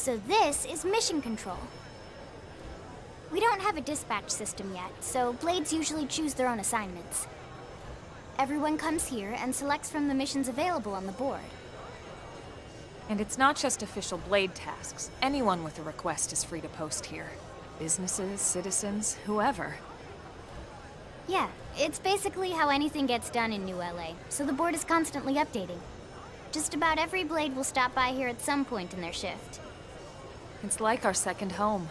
So this is mission control. We don't have a dispatch system yet, so Blades usually choose their own assignments. Everyone comes here and selects from the missions available on the board. And it's not just official Blade tasks. Anyone with a request is free to post here. Businesses, citizens, whoever. Yeah, it's basically how anything gets done in New LA, so the board is constantly updating. Just about every Blade will stop by here at some point in their shift. It's like our second home.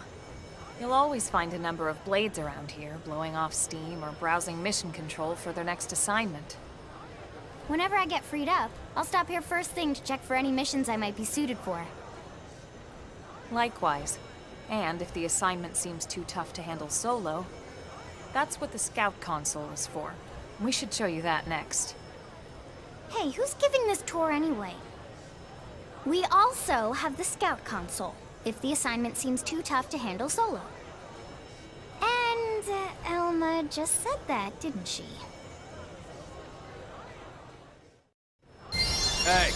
You'll always find a number of Blades around here, blowing off steam or browsing mission control for their next assignment. Whenever I get freed up, I'll stop here first thing to check for any missions I might be suited for. Likewise. And if the assignment seems too tough to handle solo, that's what the Scout Console is for. We should show you that next. Hey, who's giving this tour anyway? We also have the Scout Console, if the assignment seems too tough to handle solo. And Elma just said that, didn't she? Hey.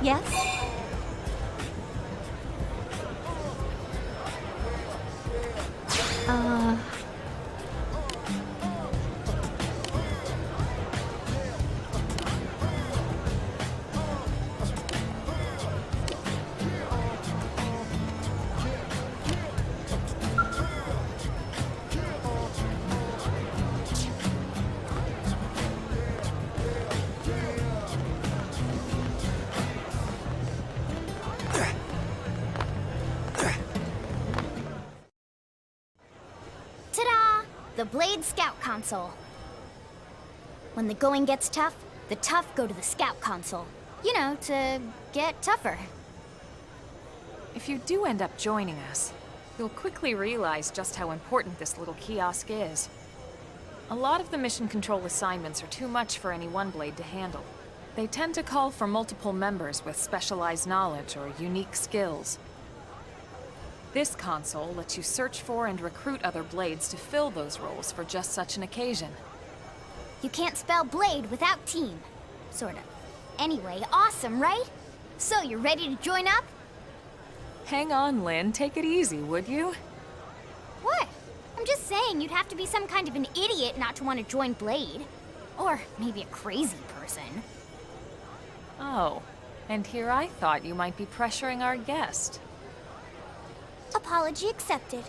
Yes? Ta-da! The Blade Scout Console. When the going gets tough, the tough go to the Scout Console. You know, to get tougher. If you do end up joining us, you'll quickly realize just how important this little kiosk is. A lot of the mission control assignments are too much for any one Blade to handle. They tend to call for multiple members with specialized knowledge or unique skills. This console lets you search for and recruit other Blades to fill those roles for just such an occasion. You can't spell Blade without team. Sorta. Anyway, awesome, right? So, you ready to join up? Hang on, Lynn. Take it easy, would you? What? I'm just saying you'd have to be some kind of an idiot not to want to join Blade. Or maybe a crazy person. Oh, and here I thought you might be pressuring our guest. Apology accepted.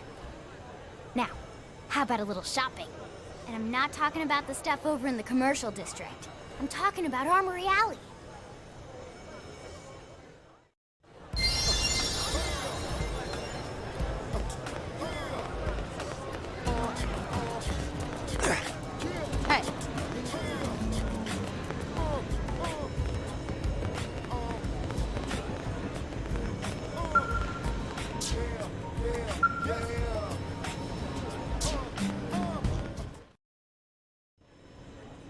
Now, how about a little shopping? And I'm not talking about the stuff over in the commercial district. I'm talking about Armory Alley. Hey.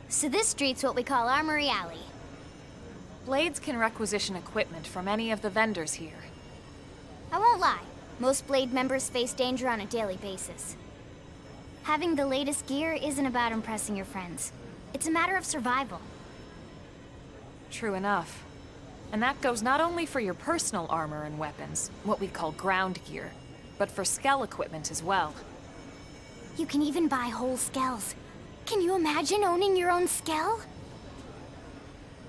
So this street's what we call Armory Alley. Blades can requisition equipment from any of the vendors here. I won't lie, most Blade members face danger on a daily basis. Having the latest gear isn't about impressing your friends. It's a matter of survival. True enough. And that goes not only for your personal armor and weapons, what we call ground gear, but for skell equipment as well. You can even buy whole skells. Can you imagine owning your own skell?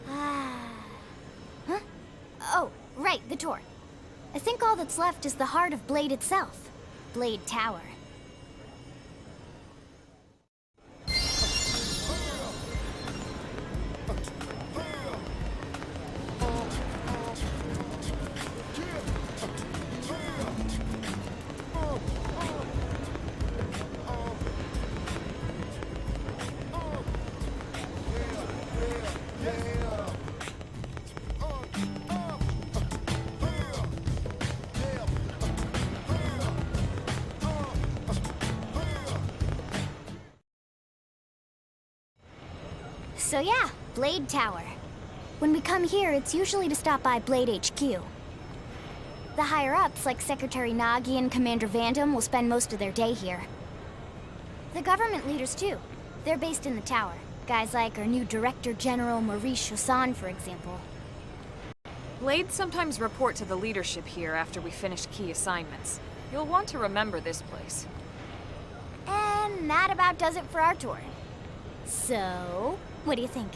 Huh? Oh, right, the tour. I think all that's left is the heart of Blade itself. Blade Tower. So yeah, Blade Tower. When we come here, it's usually to stop by Blade HQ. The higher-ups, like Secretary Nagi and Commander Vandam, will spend most of their day here. The government leaders, too. They're based in the tower. Guys like our new Director General Maurice Chassan, for example. Blades sometimes report to the leadership here after we finish key assignments. You'll want to remember this place. And that about does it for our tour. So, what do you think?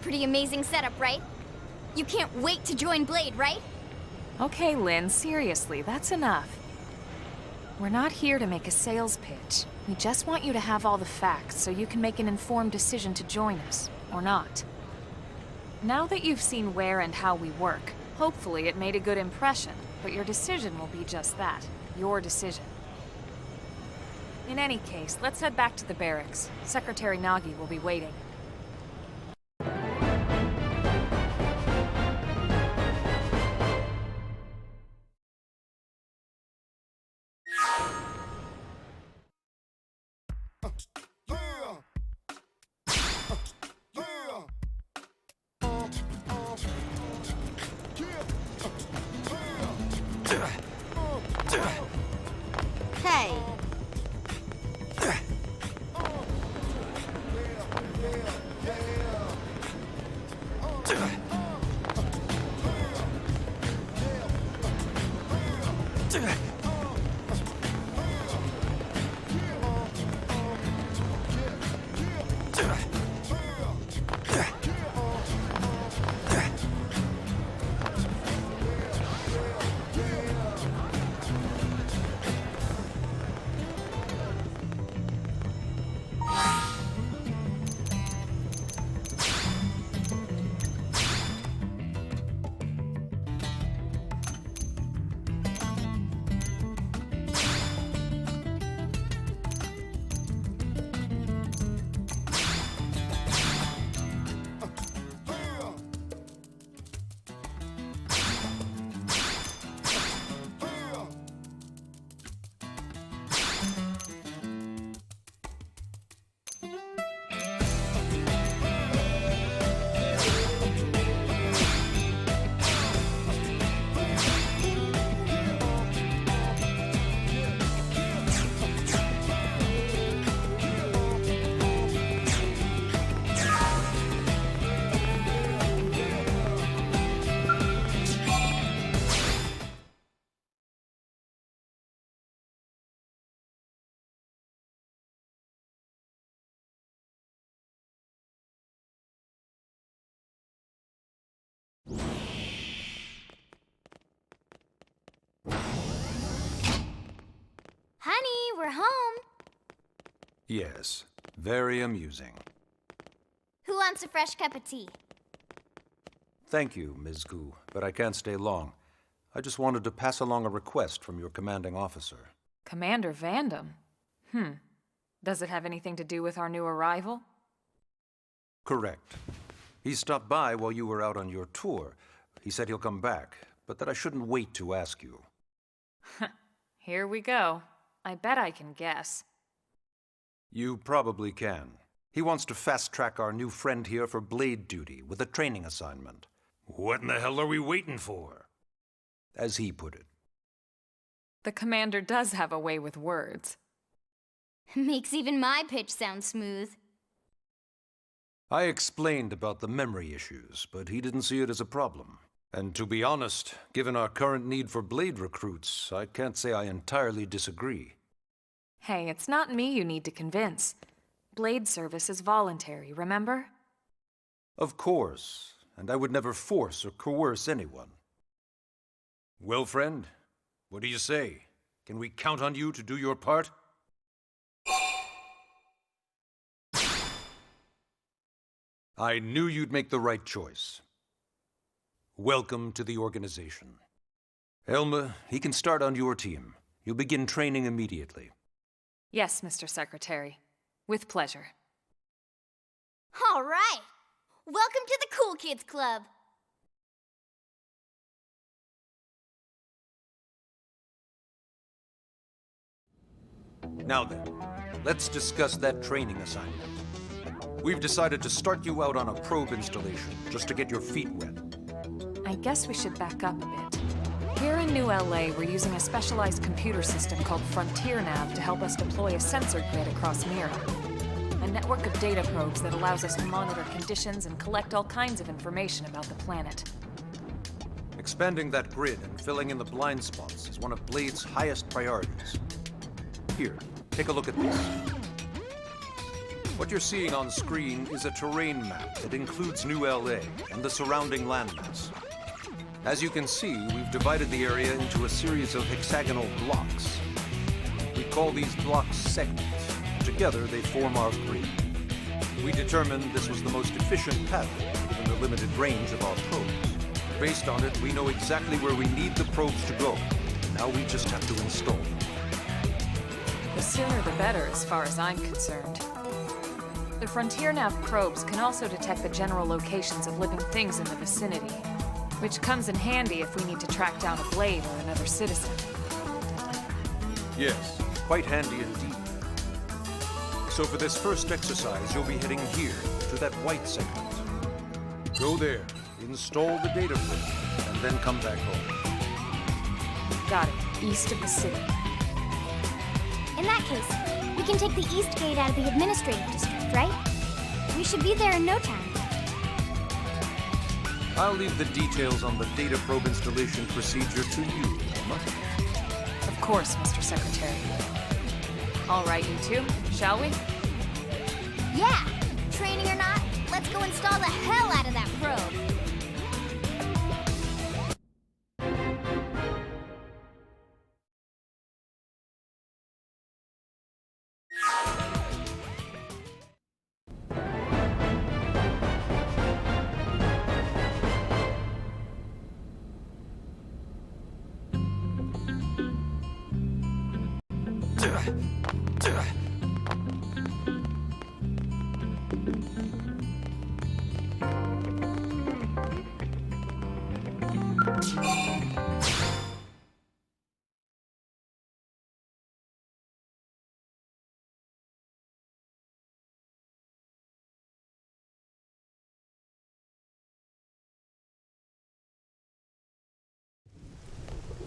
Pretty amazing setup, right? You can't wait to join Blade, right? Okay, Lynn, seriously, that's enough. We're not here to make a sales pitch. We just want you to have all the facts so you can make an informed decision to join us, or not. Now that you've seen where and how we work, hopefully it made a good impression, but your decision will be just that, your decision. In any case, let's head back to the barracks. Secretary Nagi will be waiting. Hey. Honey, we're home. Yes, very amusing. Who wants a fresh cup of tea? Thank you, Ms. Gu, but I can't stay long. I just wanted to pass along a request from your commanding officer. Commander Vandam? Does it have anything to do with our new arrival? Correct. He stopped by while you were out on your tour. He said he'll come back, but that I shouldn't wait to ask you. Here we go. I bet I can guess. You probably can. He wants to fast-track our new friend here for blade duty with a training assignment. What in the hell are we waiting for? As he put it. The commander does have a way with words. Makes even my pitch sound smooth. I explained about the memory issues, but he didn't see it as a problem. And to be honest, given our current need for blade recruits, I can't say I entirely disagree. Hey, it's not me you need to convince. Blade service is voluntary, remember? Of course, and I would never force or coerce anyone. Well, friend, what do you say? Can we count on you to do your part? I knew you'd make the right choice. Welcome to the organization. Elma, he can start on your team. You'll begin training immediately. Yes, Mr. Secretary. With pleasure. All right. Welcome to the Cool Kids Club. Now then, let's discuss that training assignment. We've decided to start you out on a probe installation, just to get your feet wet. I guess we should back up a bit. Here in New LA, we're using a specialized computer system called Frontier Nav to help us deploy a sensor grid across Mira. A network of data probes that allows us to monitor conditions and collect all kinds of information about the planet. Expanding that grid and filling in the blind spots is one of Blade's highest priorities. Here, take a look at this. What you're seeing on screen is a terrain map that includes New LA and the surrounding landmass. As you can see, we've divided the area into a series of hexagonal blocks. We call these blocks segments. Together, they form our grid. We determined this was the most efficient pattern, given the limited range of our probes. Based on it, we know exactly where we need the probes to go. Now we just have to install them. The sooner the better, as far as I'm concerned. The Frontier Nav probes can also detect the general locations of living things in the vicinity, which comes in handy if we need to track down a Blade or another citizen. Yes, quite handy indeed. So for this first exercise, you'll be heading here, to that white segment. Go there, install the data probe, and then come back home. Got it. East of the city. In that case, we can take the east gate out of the administrative district, right? We should be there in no time. I'll leave the details on the data probe installation procedure to you, Emma. Of course, Mr. Secretary. All right, you two, shall we? Yeah! Training or not, let's go install the hell out of that probe!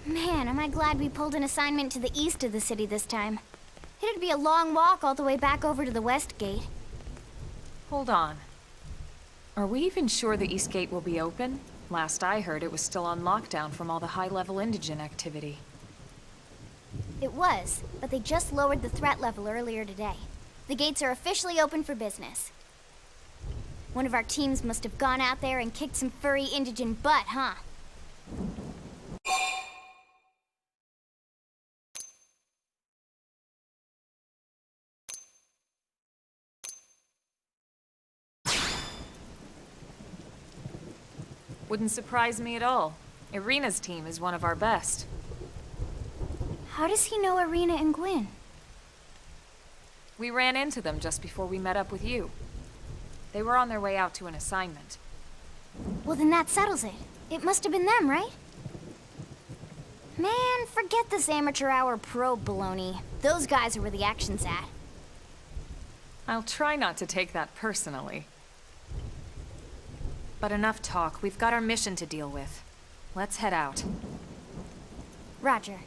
Man, am I glad we pulled an assignment to the east of the city this time. It'd be a long walk all the way back over to the west gate. Hold on. Are we even sure the East Gate will be open? Last I heard, it was still on lockdown from all the high-level indigent activity. It was, but they just lowered the threat level earlier today. The gates are officially open for business. One of our teams must have gone out there and kicked some furry indigent butt, huh? Wouldn't surprise me at all. Irina's team is one of our best. How does he know Irina and Gwyn? We ran into them just before we met up with you. They were on their way out to an assignment. Well, then that settles it. It must have been them, right? Man, forget this amateur hour probe baloney. Those guys are where the action's at. I'll try not to take that personally. But enough talk. We've got our mission to deal with. Let's head out. Roger.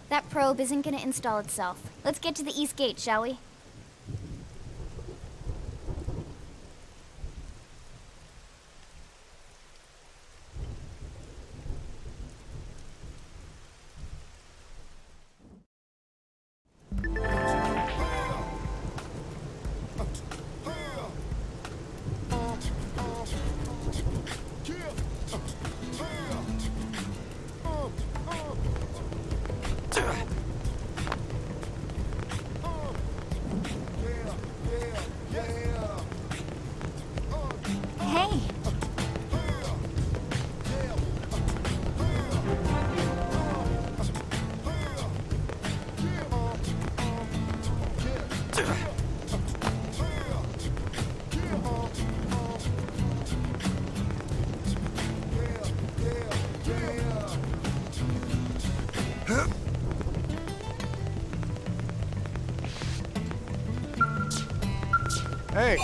That probe isn't gonna install itself. Let's get to the East Gate, shall we? Hey. Hey.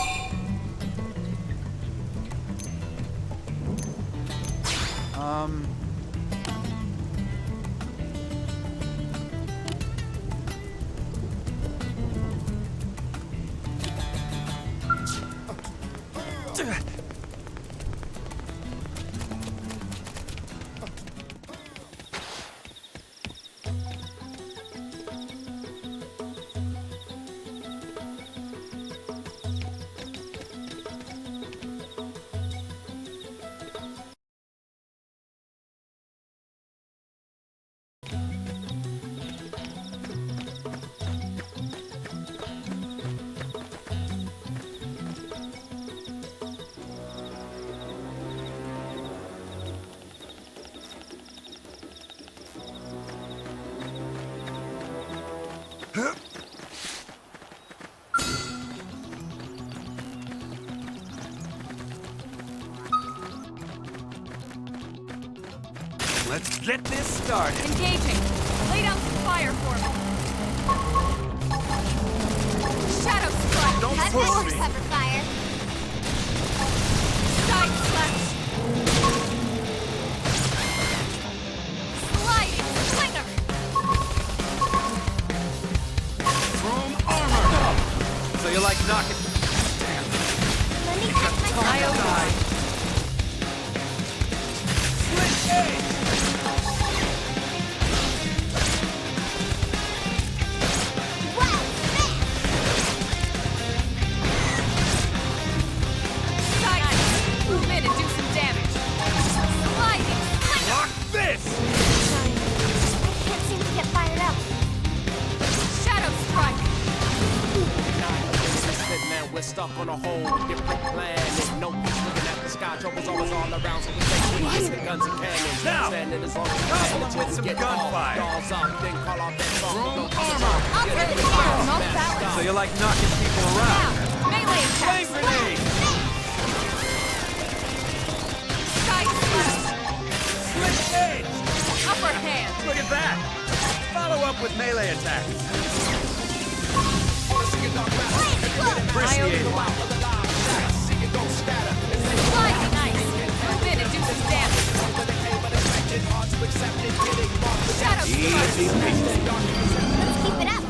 Let's get this started. Engaging. Lay down some fire for me. Shadow strike. Don't Cut push this me. or cover fire. Side slash. Sliding slinger. Chrome armor. So you like knocking? Let me catch myself. Split edge. Wow, Side. Move in and do some damage. Sliding slinger. Lock this. sorry. I can't seem to get fired up. Shadow strike. Man, we're stuck on a whole different planet. No peace looking at the sky, trouble's always all around, so we take ice and guns and cannons. Now, Standing as long as we couple can them until with we some get gunfire. Dolls up, then call off that song. Chrome No, armor. I'll take it down. Off balance. So you like knocking people Now, around? melee Flame attacks. grenade. Side slash. Split edge. Upper hand. Look at that. Follow up with melee attacks. Appreciate it. Sliding nice. Move in and do some damage. Shadow strike. Easy peasy. Let's keep it up.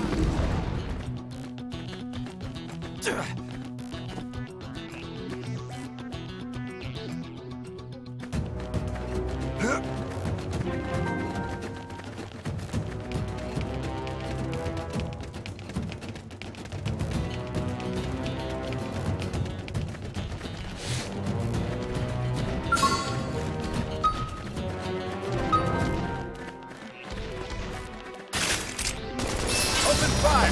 Open fire.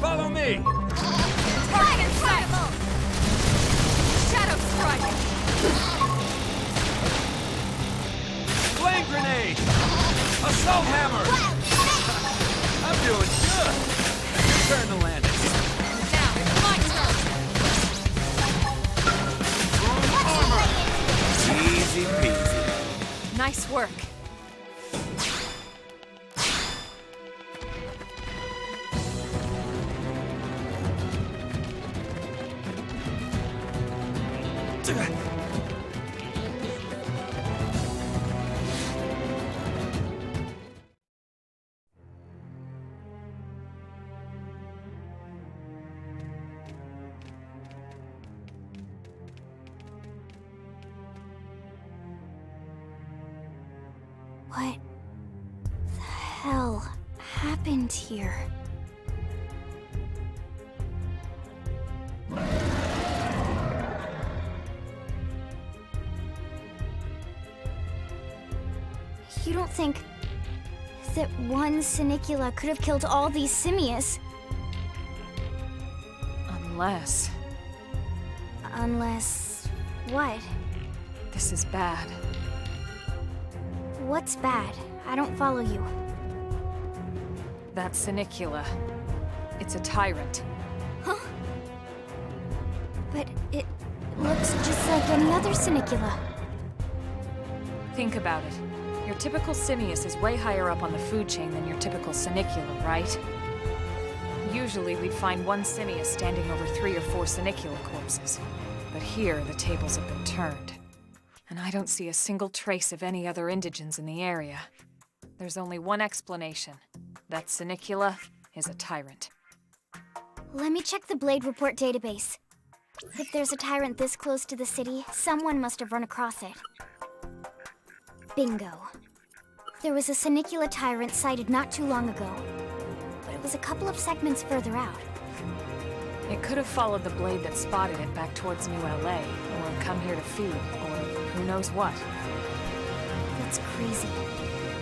Follow me. Target set. Shadow strike. Flame grenade. Assault hammer. I'm doing good. Your turn to land it. Now, it's my turn. Easy peasy. Nice work. What the hell happened here? You don't think that one Sinicula could have killed all these simius? Unless Unless... what? this is bad. What's bad? I don't follow you. That Sinicula. It's a tyrant. Huh? But it looks just like any other Sinicula. Think about it. Your typical simius is way higher up on the food chain than your typical Sinicula, right? Usually we'd find one simius standing over 3 or 4 Sinicula corpses. But here, the tables have been turned. And I don't see a single trace of any other indigents in the area. There's only one explanation. That Sinicula is a tyrant. Let me check the Blade Report database. If there's a tyrant this close to the city, someone must have run across it. Bingo. There was a Sinicula tyrant sighted not too long ago, but it was a couple of segments further out. It could have followed the blade that spotted it back towards New LA, or come here to feed, or who knows what. That's crazy.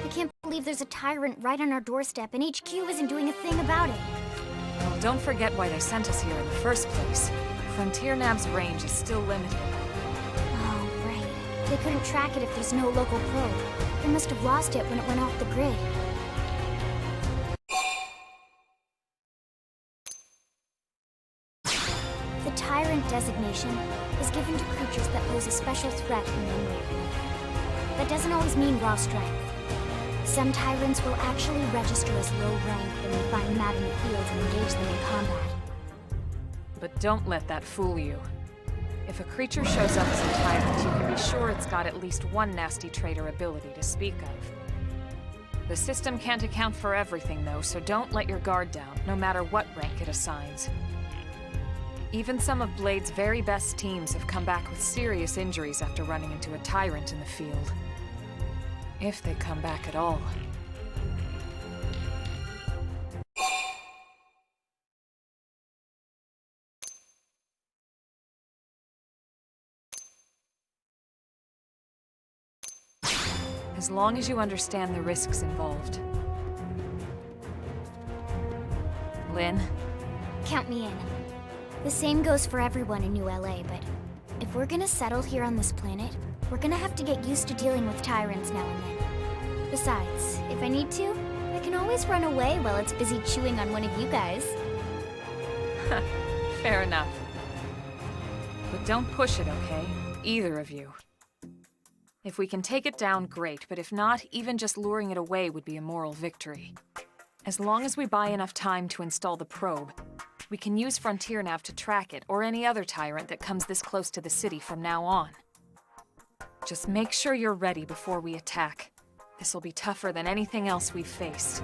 I can't believe there's a tyrant right on our doorstep and HQ isn't doing a thing about it. Well, don't forget why they sent us here in the first place. Frontier Nav's range is still limited. Oh, right. They couldn't track it if there's no local probe. They must have lost it when it went off the grid. information is given to creatures that pose a special threat in their neighborhood. That doesn't always mean raw strength. Some tyrants will actually register as low rank when we find them out in the field and engage them in combat. But don't let that fool you. If a creature shows up as a tyrant, you can be sure it's got at least one nasty trait or ability to speak of. The system can't account for everything, though, so don't let your guard down, no matter what rank it assigns. Even some of Blade's very best teams have come back with serious injuries after running into a tyrant in the field. If they come back at all. As long as you understand the risks involved. Lynn? Count me in. The same goes for everyone in New LA, but if we're gonna settle here on this planet, we're gonna have to get used to dealing with tyrants now and then. Besides, if I need to, I can always run away while it's busy chewing on one of you guys. Fair enough. But don't push it, okay? Either of you. If we can take it down, great, but if not, even just luring it away would be a moral victory. As long as we buy enough time to install the probe, we can use Frontier Nav to track it, or any other tyrant that comes this close to the city from now on. Just make sure you're ready before we attack. This'll be tougher than anything else we've faced.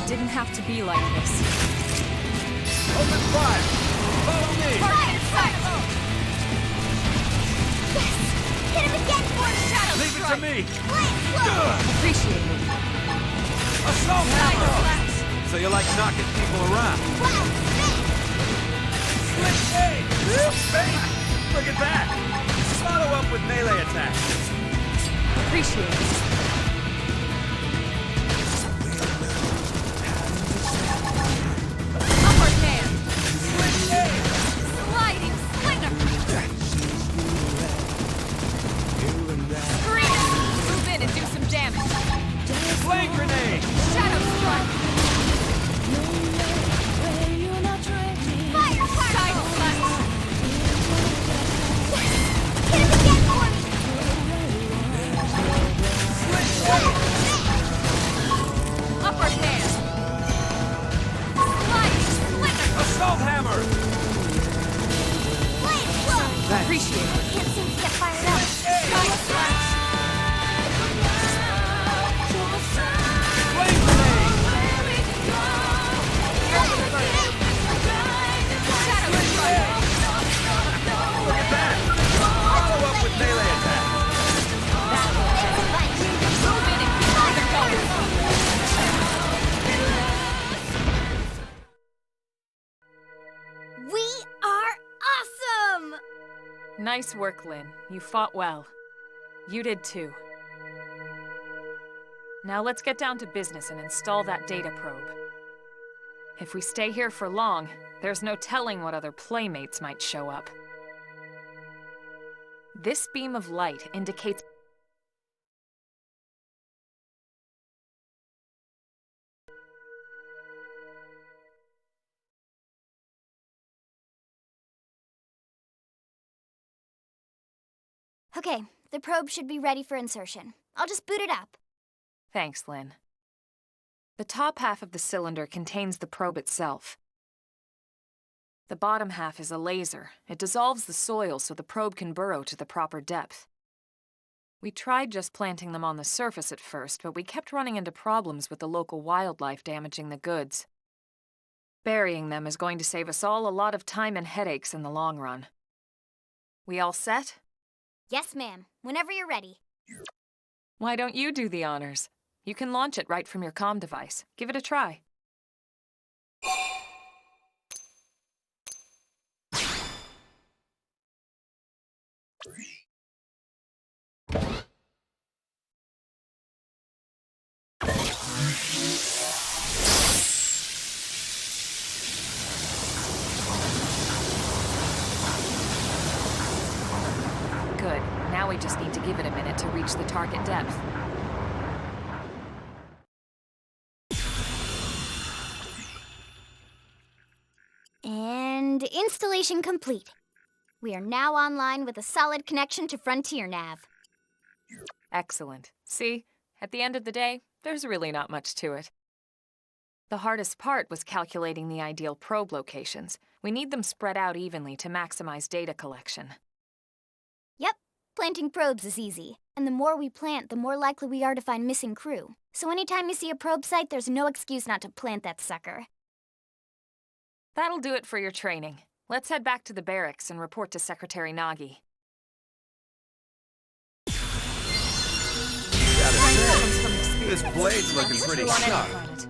Didn't have to be like this. Open fire! Follow me! Fire! Fire! Yes! Hit him again for a shadow Leave it to strike! me! Appreciate it. Assault hammer! So you like knocking people around? Split shade! Look at that! Follow up with melee attacks. Appreciate it. Upward hand! Split shade! Sliding slinger! Scream! Move in and do some damage. Flame grenade! Shadow strike! Fire! Fire! Side slash! Hit him again for me! Appreciate it. Can't seem to get fired up. Flame grenade! Look at that! Follow up with melee attack! Move in and keep the going. We are awesome! Nice work, Lynn. You fought well. You did too. Now let's get down to business and install that data probe. If we stay here for long, there's no telling what other playmates might show up. This beam of light indicates Okay, the probe should be ready for insertion. I'll just boot it up. Thanks, Lynn. The top half of the cylinder contains the probe itself. The bottom half is a laser. It dissolves the soil so the probe can burrow to the proper depth. We tried just planting them on the surface at first, but we kept running into problems with the local wildlife damaging the goods. Burying them is going to save us all a lot of time and headaches in the long run. We all set? Yes, ma'am. Whenever you're ready. Why don't you do the honors? You can launch it right from your comm device. Give it a try. Good. Now we just need to give it a minute to reach the target depth. And installation complete. We are now online with a solid connection to Frontier Nav. Excellent. See? At the end of the day, there's really not much to it. The hardest part was calculating the ideal probe locations. We need them spread out evenly to maximize data collection. Yep, planting probes is easy. And the more we plant, the more likely we are to find missing crew. So anytime you see a probe site, there's no excuse not to plant that sucker. That'll do it for your training. Let's head back to the barracks and report to Secretary Nagi. Gotta say, this blade's looking pretty On any sharp. planet.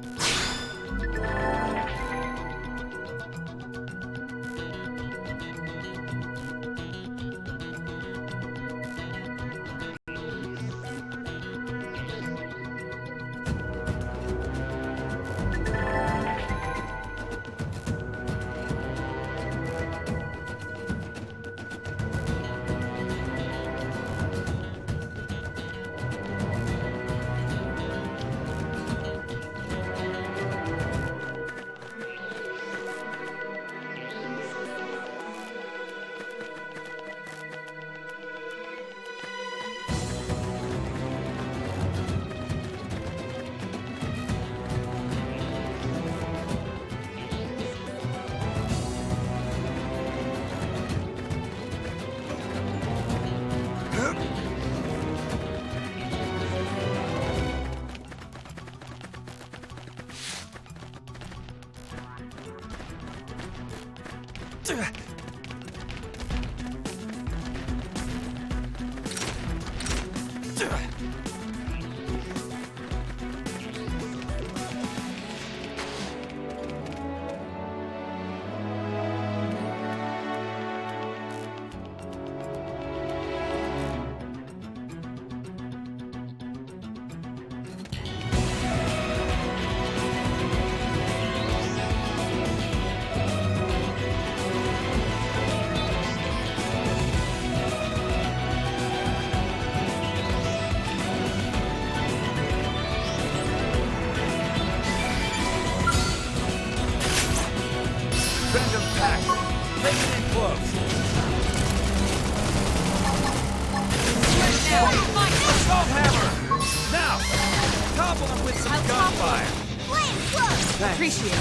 Appreciate it.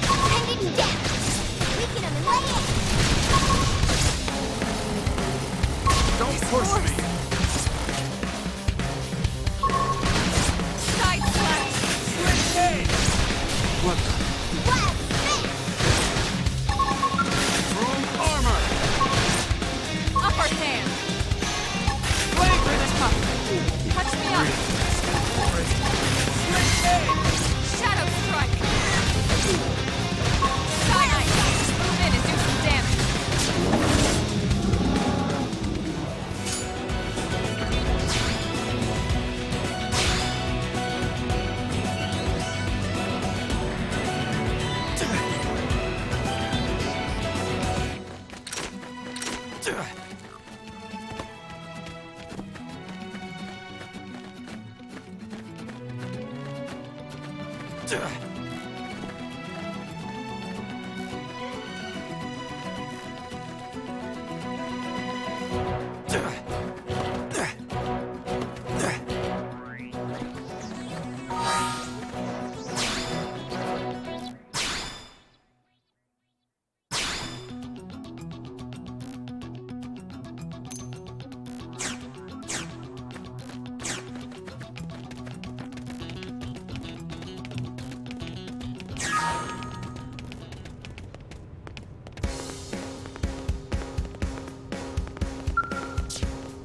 Send it down. Weaken him and lay in. Push me. Side slash. What the? Through armor! Upper hand. Flavor cup. Touch me up. Shadow strike. Cyanide. Move in and do some damage.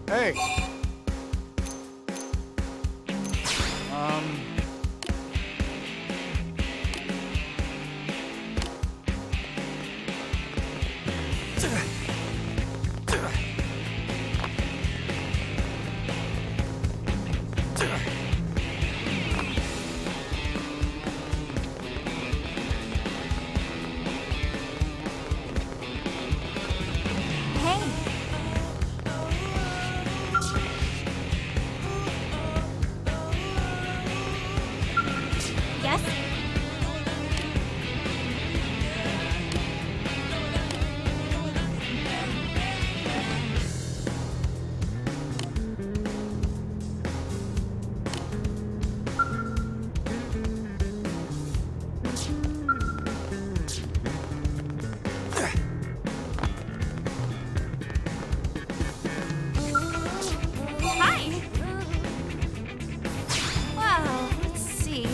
Hey. Hey, yes? Hi! Well, let's see.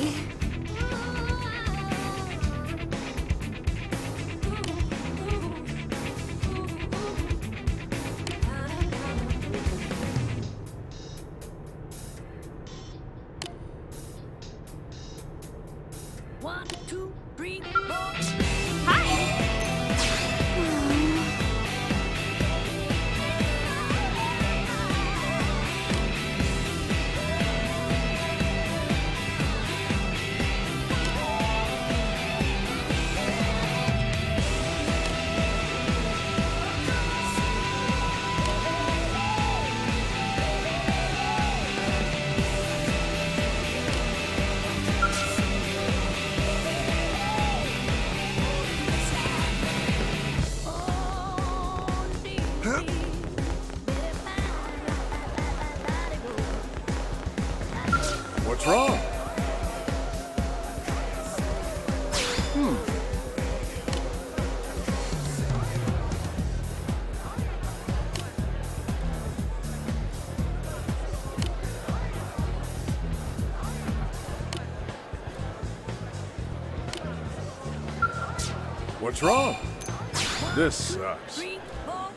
One, two, three, four. Hi! What's wrong? What's wrong? This sucks. Three, four.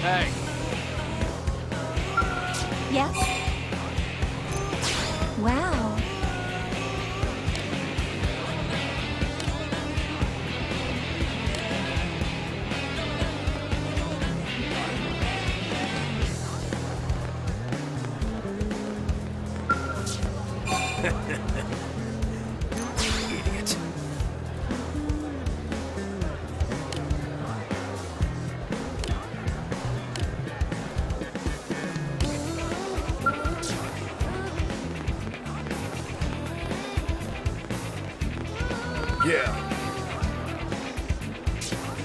Hey, Yes? Wow. idiot.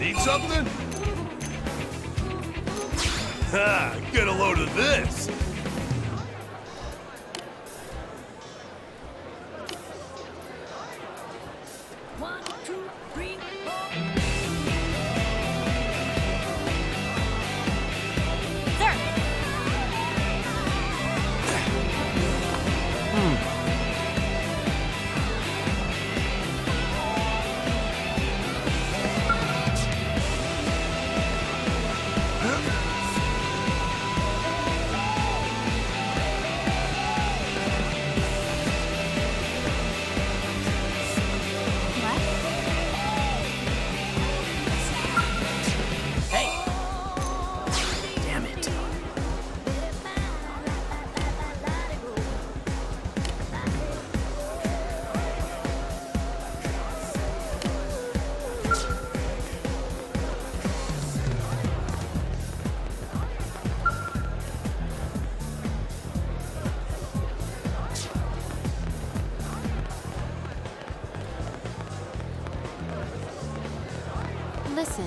Need something? Ha! Get a load of this! One, two, three, four. Damn it. Listen.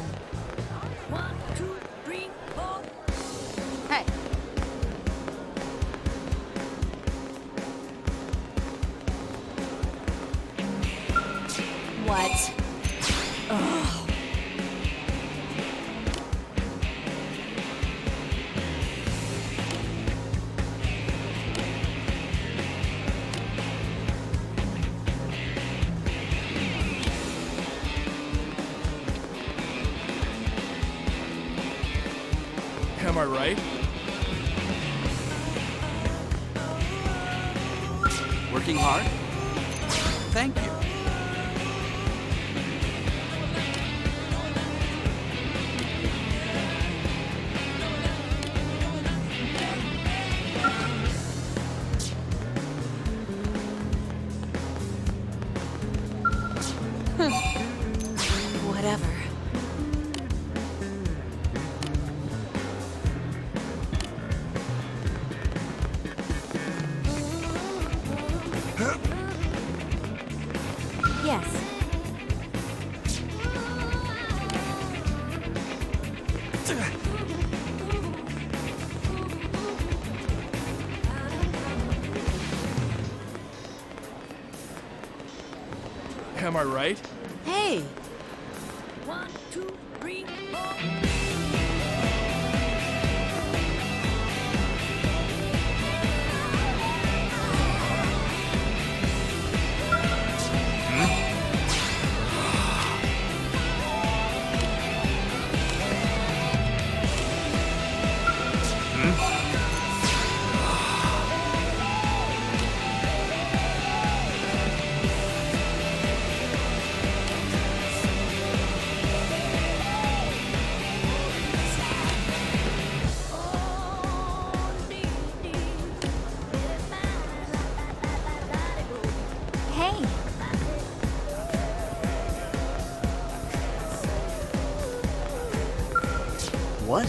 One, two, three, four. Hey. What? Am I right? Working hard? Thank you. Whatever. Yes. Am I right? Hey. One, two, three, four. Hey, What?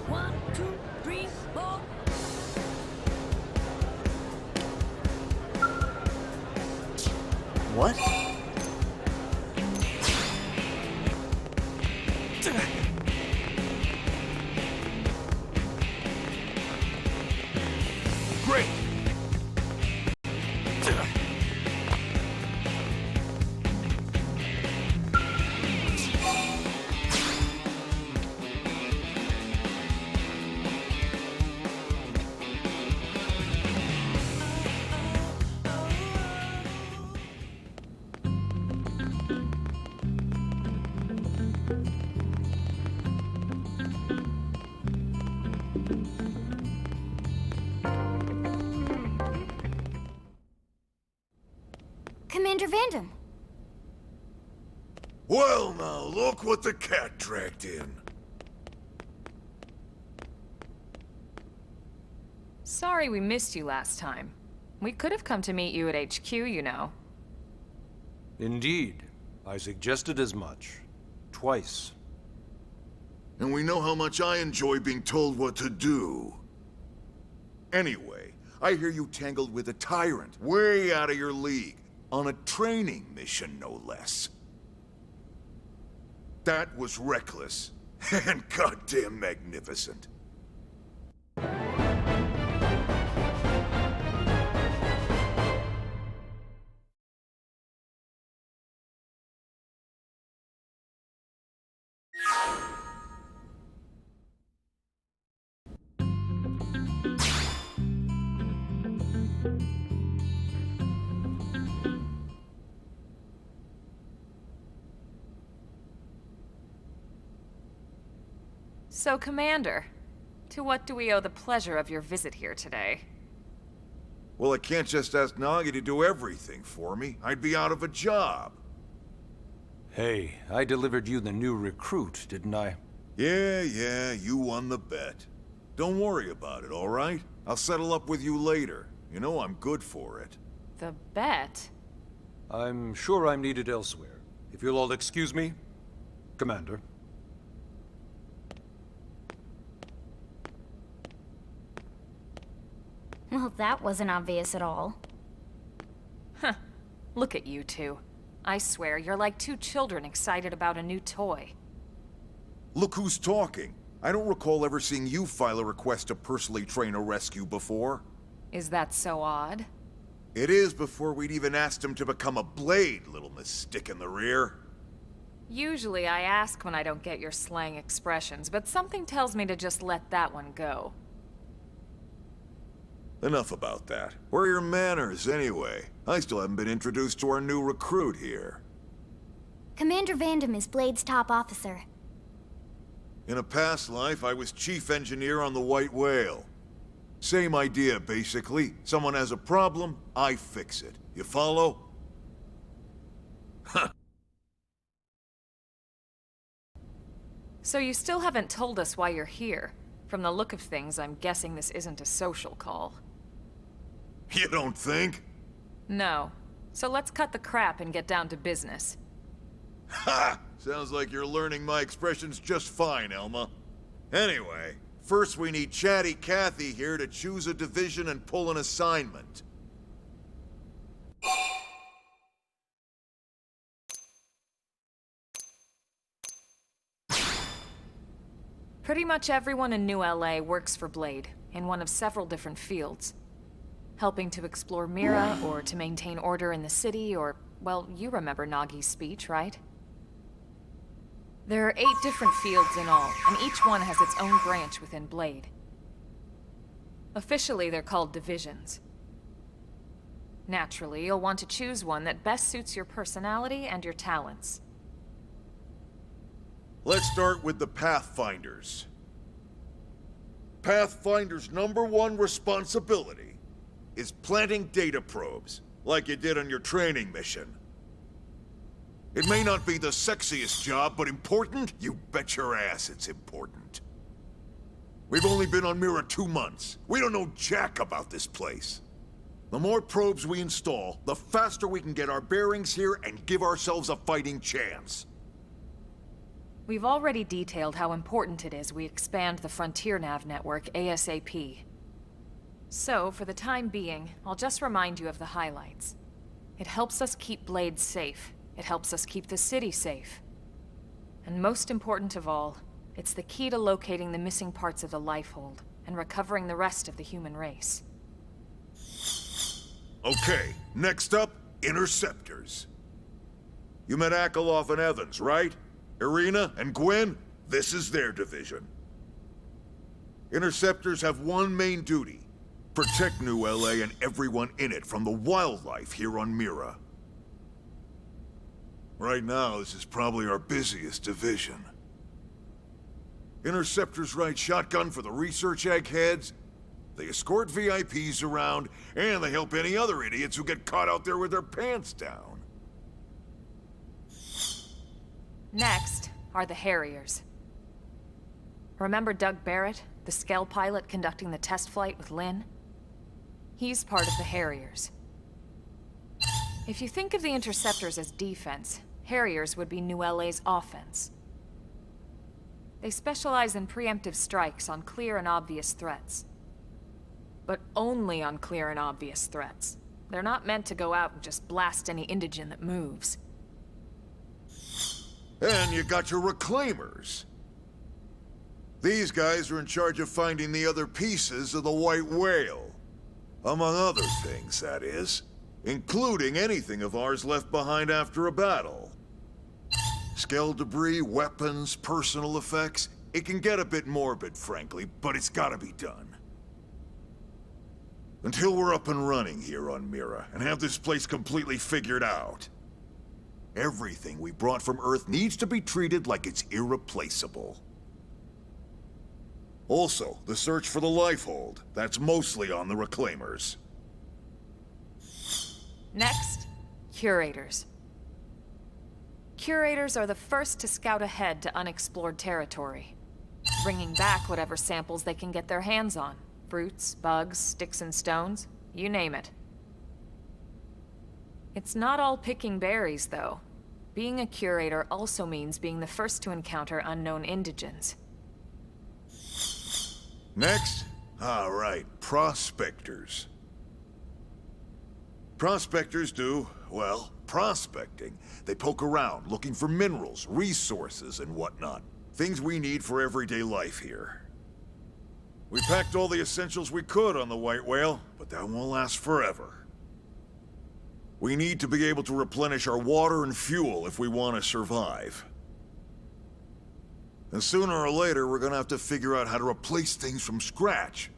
One, two, three, four. What? Great! Commander Vandam. Well, now, look what the cat dragged in. Sorry we missed you last time. We could have come to meet you at HQ, you know. Indeed. I suggested as much. twice. And we know how much I enjoy being told what to do. Anyway, I hear you tangled with a tyrant, way out of your league, on a training mission, no less. That was reckless, and goddamn magnificent. So, Commander, to what do we owe the pleasure of your visit here today? Well, I can't just ask Nagi to do everything for me. I'd be out of a job. Hey, I delivered you the new recruit, didn't I? Yeah, you won the bet. Don't worry about it, all right? I'll settle up with you later. You know I'm good for it. The bet? I'm sure I'm needed elsewhere. If you'll all excuse me, Commander. Well, that wasn't obvious at all. Huh. Look at you two. I swear, you're like two children excited about a new toy. Look who's talking. I don't recall ever seeing you file a request to personally train a rescue before. Is that so odd? It is before we'd even asked him to become a blade, little Miss Stick in the Rear. Usually I ask when I don't get your slang expressions, but something tells me to just let that one go. Enough about that. Where are your manners, anyway? I still haven't been introduced to our new recruit here. Commander Vandam is Blade's top officer. In a past life, I was chief engineer on the White Whale. Same idea, basically. Someone has a problem, I fix it. You follow? Huh. So you still haven't told us why you're here. From the look of things, I'm guessing this isn't a social call. You don't think? No. So let's cut the crap and get down to business. Ha! Sounds like you're learning my expressions just fine, Elma. Anyway, first we need Chatty Cathy here to choose a division and pull an assignment. Pretty much everyone in New LA works for Blade, in one of several different fields. Helping to explore Mira, or to maintain order in the city, or, well, you remember Nagi's speech, right? There are 8 different fields in all, and each one has its own branch within Blade. Officially, they're called divisions. Naturally, you'll want to choose one that best suits your personality and your talents. Let's start with the Pathfinders. Pathfinder's #1 responsibility is planting data probes, like you did on your training mission. It may not be the sexiest job, but important? You bet your ass it's important. We've only been on Mira 2 months. We don't know jack about this place. The more probes we install, the faster we can get our bearings here and give ourselves a fighting chance. We've already detailed how important it is we expand the Frontier Nav network ASAP. So, for the time being, I'll just remind you of the highlights. It helps us keep Blade safe. It helps us keep the city safe. And most important of all, it's the key to locating the missing parts of the Lifehold and recovering the rest of the human race. Okay, next up, Interceptors. You met Akeloff and Evans, right? Irina and Gwen, this is their division. Interceptors have one main duty: protect New LA and everyone in it from the wildlife here on Mira. Right now, this is probably our busiest division. Interceptors ride shotgun for the research eggheads, they escort VIPs around, and they help any other idiots who get caught out there with their pants down. Next are the Harriers. Remember Doug Barrett, the Skell pilot conducting the test flight with Lynn? He's part of the Harriers. If you think of the Interceptors as defense, Harriers would be New LA's offense. They specialize in preemptive strikes on clear and obvious threats. But only on clear and obvious threats. They're not meant to go out and just blast any indigene that moves. And you got your reclaimers. These guys are in charge of finding the other pieces of the White Whale. Among other things, that is. Including anything of ours left behind after a battle. Skell debris, weapons, personal effects. It can get a bit morbid, frankly, but it's gotta be done. Until we're up and running here on Mira, and have this place completely figured out. Everything we brought from Earth needs to be treated like it's irreplaceable. Also, the search for the Lifehold. That's mostly on the Reclaimers. Next, Curators. Curators are the first to scout ahead to unexplored territory, bringing back whatever samples they can get their hands on. Fruits, bugs, sticks and stones, you name it. It's not all picking berries, though. Being a curator also means being the first to encounter unknown indigens. Next? All right, prospectors. Prospectors do, well, prospecting. They poke around, looking for minerals, resources, and whatnot. Things we need for everyday life here. We packed all the essentials we could on the White Whale, but that won't last forever. We need to be able to replenish our water and fuel if we want to survive. And sooner or later, we're gonna have to figure out how to replace things from scratch.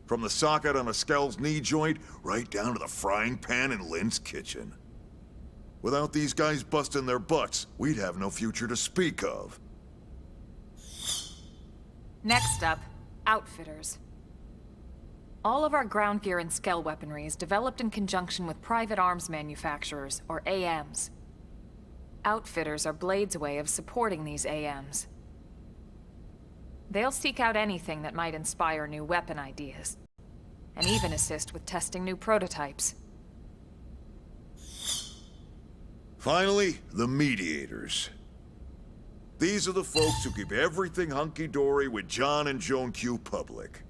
From the socket on a Skell's knee joint, right down to the frying pan in Lynn's kitchen. Without these guys busting their butts, we'd have no future to speak of. Next up, Outfitters. All of our ground gear and Skell weaponry is developed in conjunction with private arms manufacturers, or AMs. Outfitters are Blade's way of supporting these AMs. They'll seek out anything that might inspire new weapon ideas, and even assist with testing new prototypes. Finally, the Mediators. These are the folks who keep everything hunky-dory with John and Joan Q public.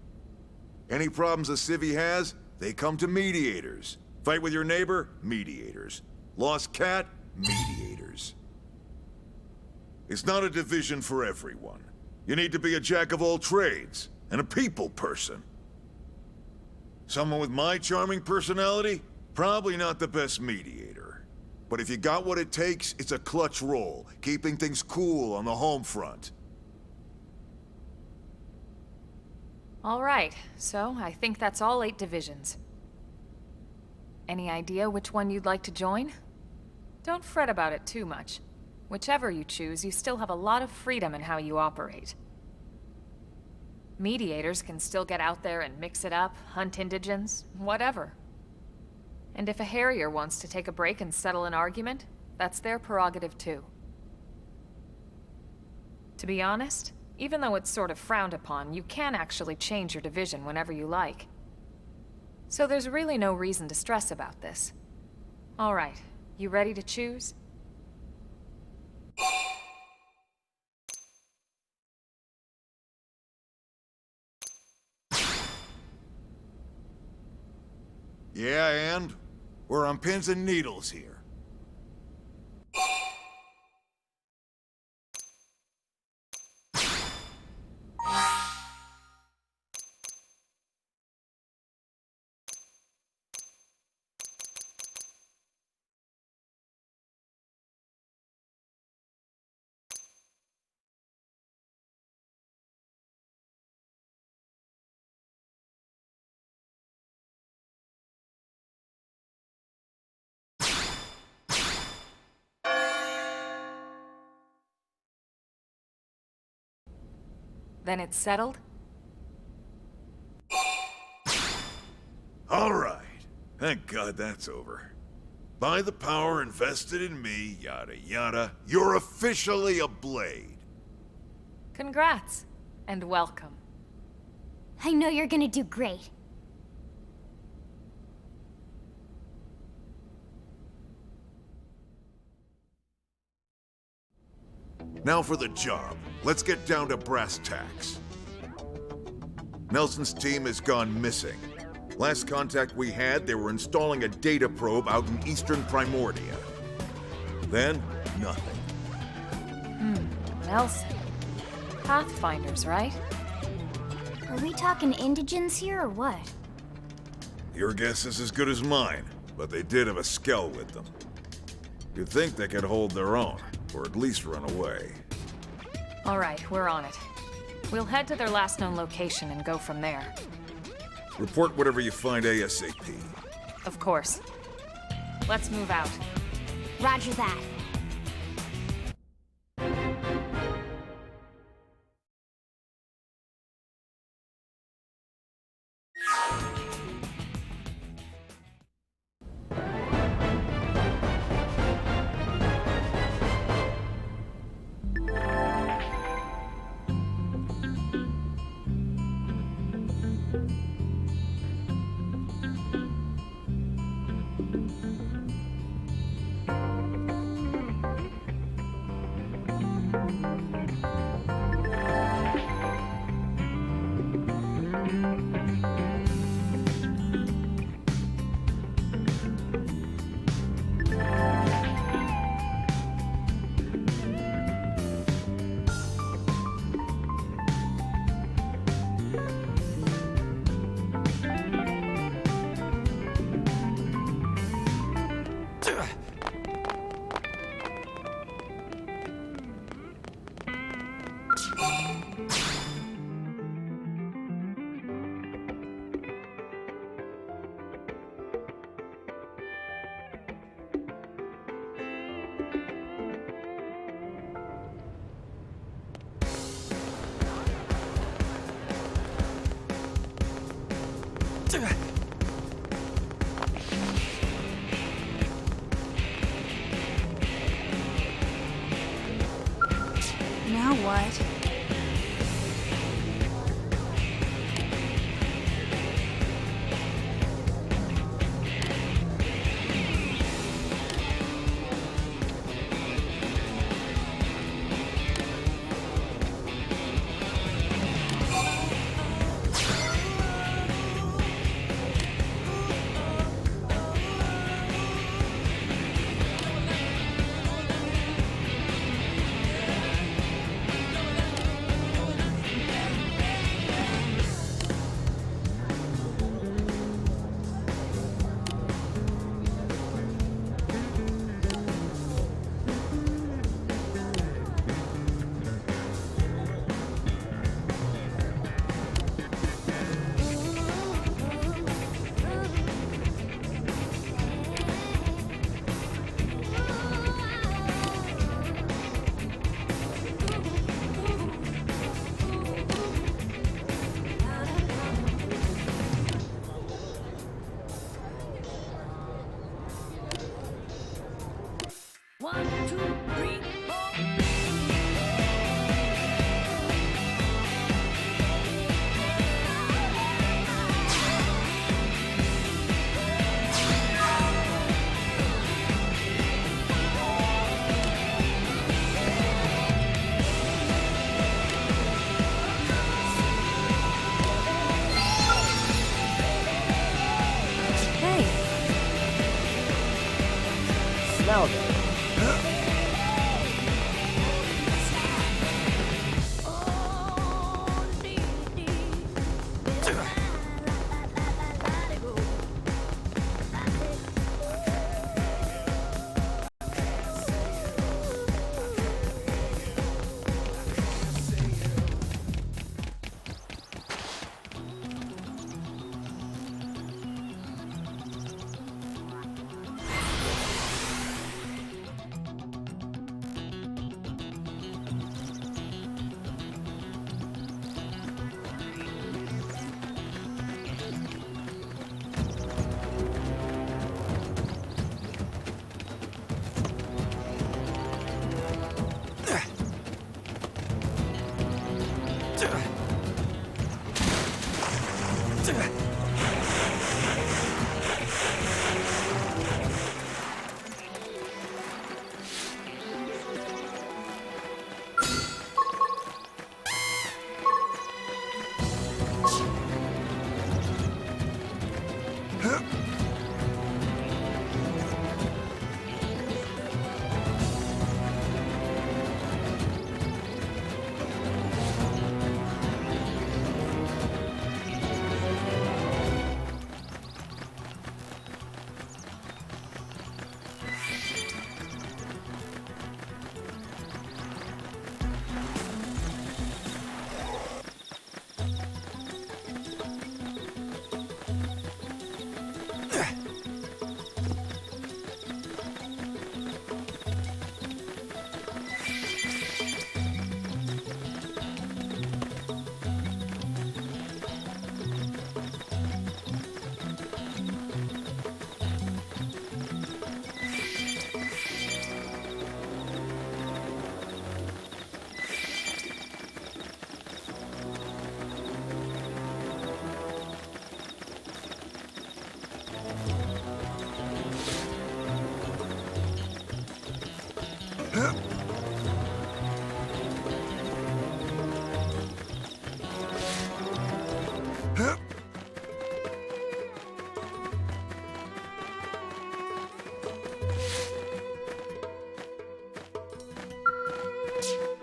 Any problems a civvy has, they come to Mediators. Fight with your neighbor? Mediators. Lost cat? Mediators. It's not a division for everyone. You need to be a jack of all trades, and a people person. Someone with my charming personality? Probably not the best mediator. But if you got what it takes, it's a clutch role, keeping things cool on the home front. All right, so I think that's all 8 divisions. Any idea which one you'd like to join? Don't fret about it too much. Whichever you choose, you still have a lot of freedom in how you operate. Mediators can still get out there and mix it up, hunt indigens, whatever. And if a Harrier wants to take a break and settle an argument, that's their prerogative too. To be honest, even though it's sort of frowned upon, you can actually change your division whenever you like. So there's really no reason to stress about this. All right, you ready to choose? Yeah, and? We're on pins and needles here. Then it's settled? All right. Thank God that's over. By the power invested in me, yada yada, you're officially a Blade. Congrats, and welcome. I know you're gonna do great. Now for the job. let's get down to brass tacks. Nelson's team has gone missing. Last contact we had, they were installing a data probe out in eastern Primordia. Then, nothing. Nelson. Pathfinders, right? Are we talking indigents here or what? Your guess is as good as mine, but they did have a skell with them. You'd think they could hold their own, or at least run away. All right, we're on it. We'll head to their last known location and go from there. Report whatever you find ASAP. Of course. Let's move out. Roger that. Now what?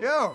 Yo!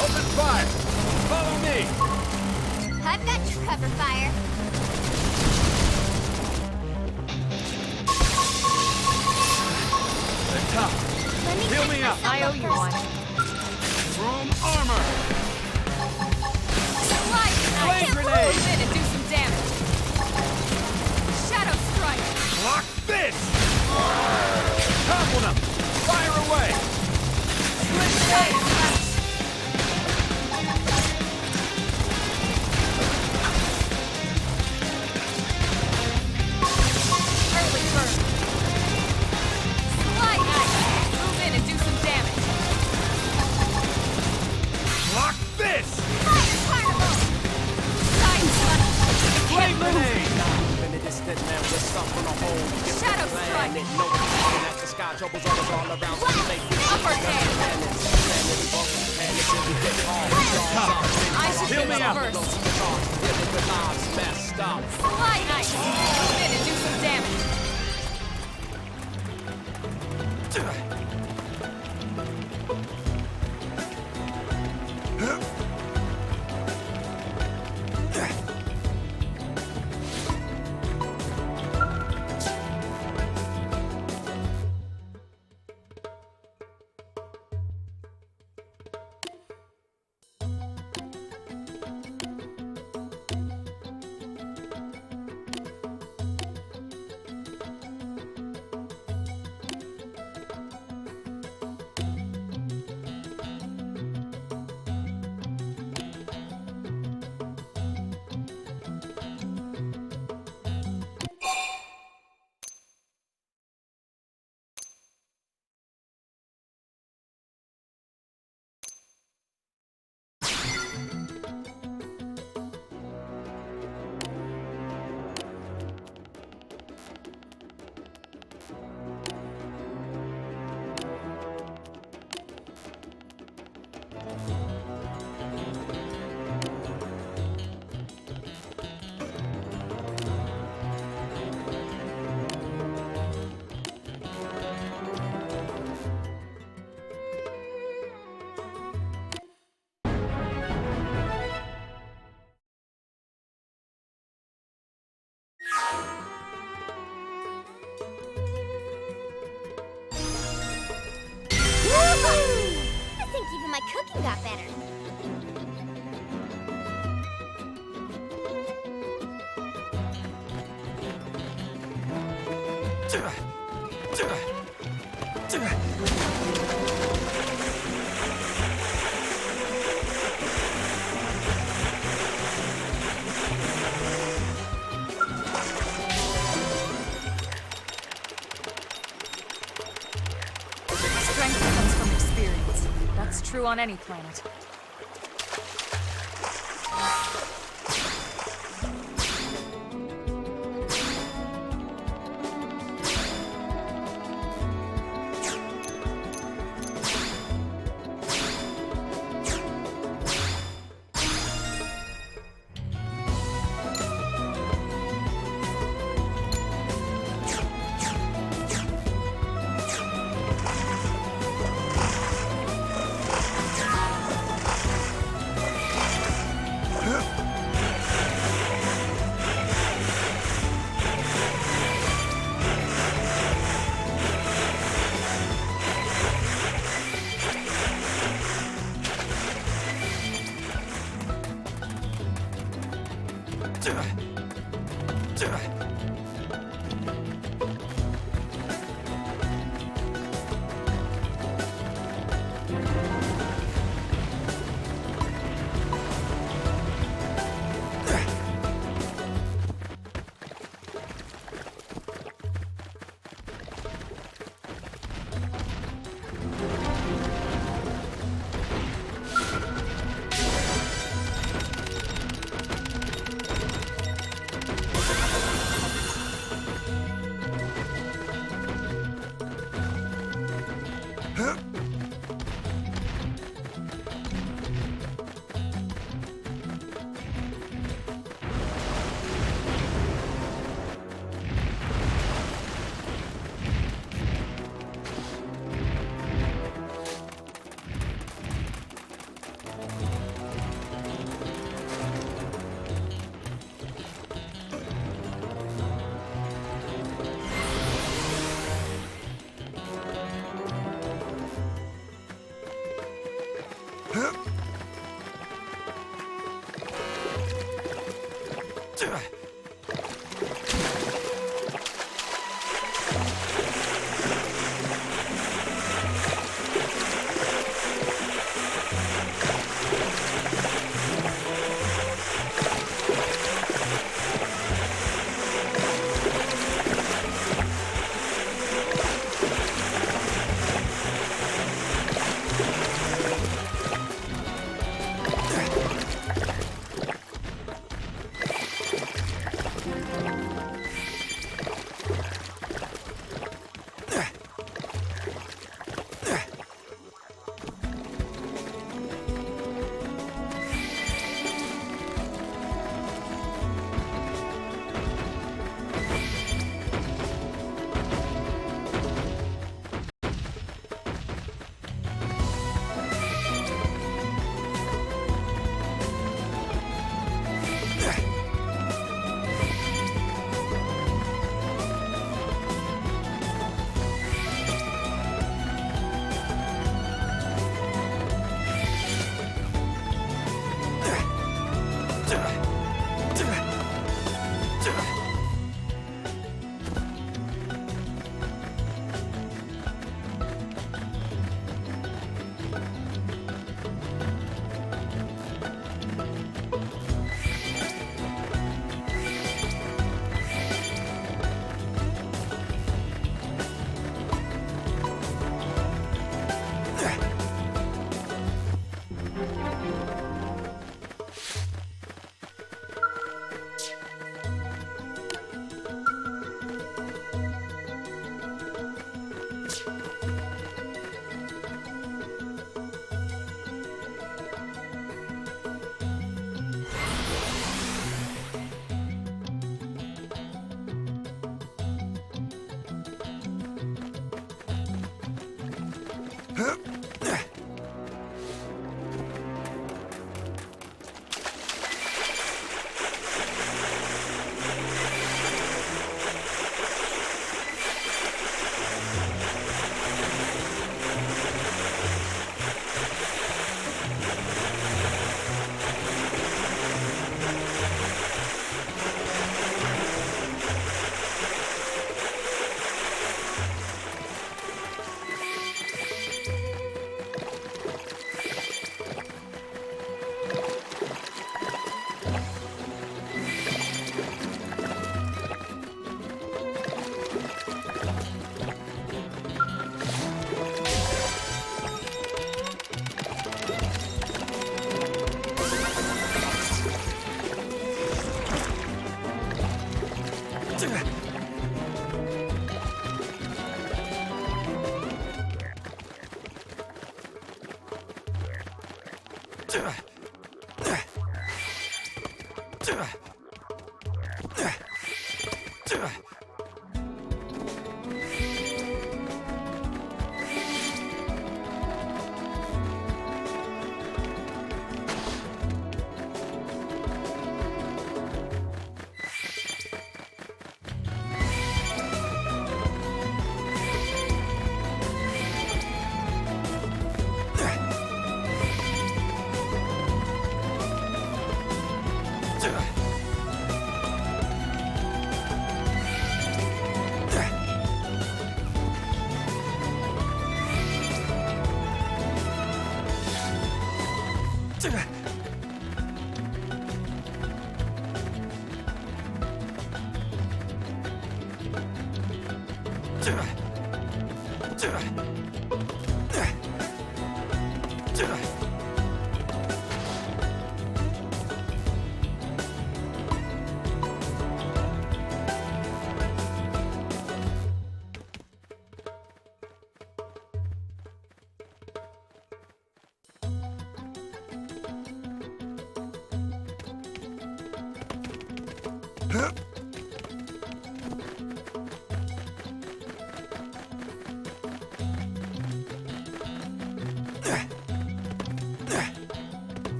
Open fire! Follow me! I've got your cover fire. They're tough. Let me Heal catch me up. myself I owe you first. one. Chrome armor! Slide! Flame grenade! Move in and do some damage. Shadow strike! Block this! Topple them! Fire away! Split shade! Early burn. Slide! Move in and do some damage. Block this! Fire carnival! Side slash! Flame grenade! In the distant land, we're stuck on a whole different Shadow strike. planet. No looking at the sky, troubles always all around. So make me Upper hand! I should Heal finish me up. first. Living with lives messed up. Slide! Move in and do some damage. I think even my cooking got better. Strength comes from experience. That's true on any planet.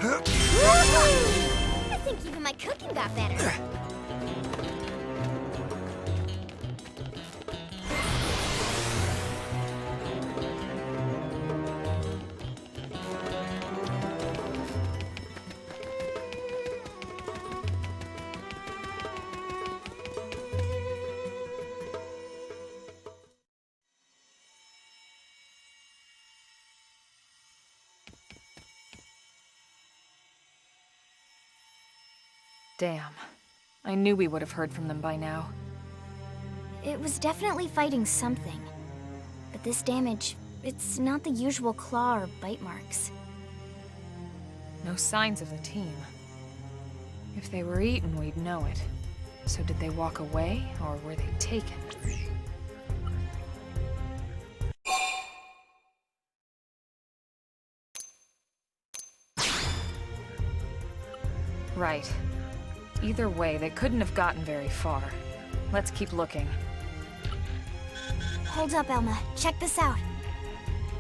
I think even my cooking got better. Damn. I knew we would have heard from them by now. It was definitely fighting something. But this damage, it's not the usual claw or bite marks. No signs of the team. If they were eaten, we'd know it. So did they walk away, or were they taken? Right. Either way, they couldn't have gotten very far. Let's keep looking. Hold up, Elma. Check this out.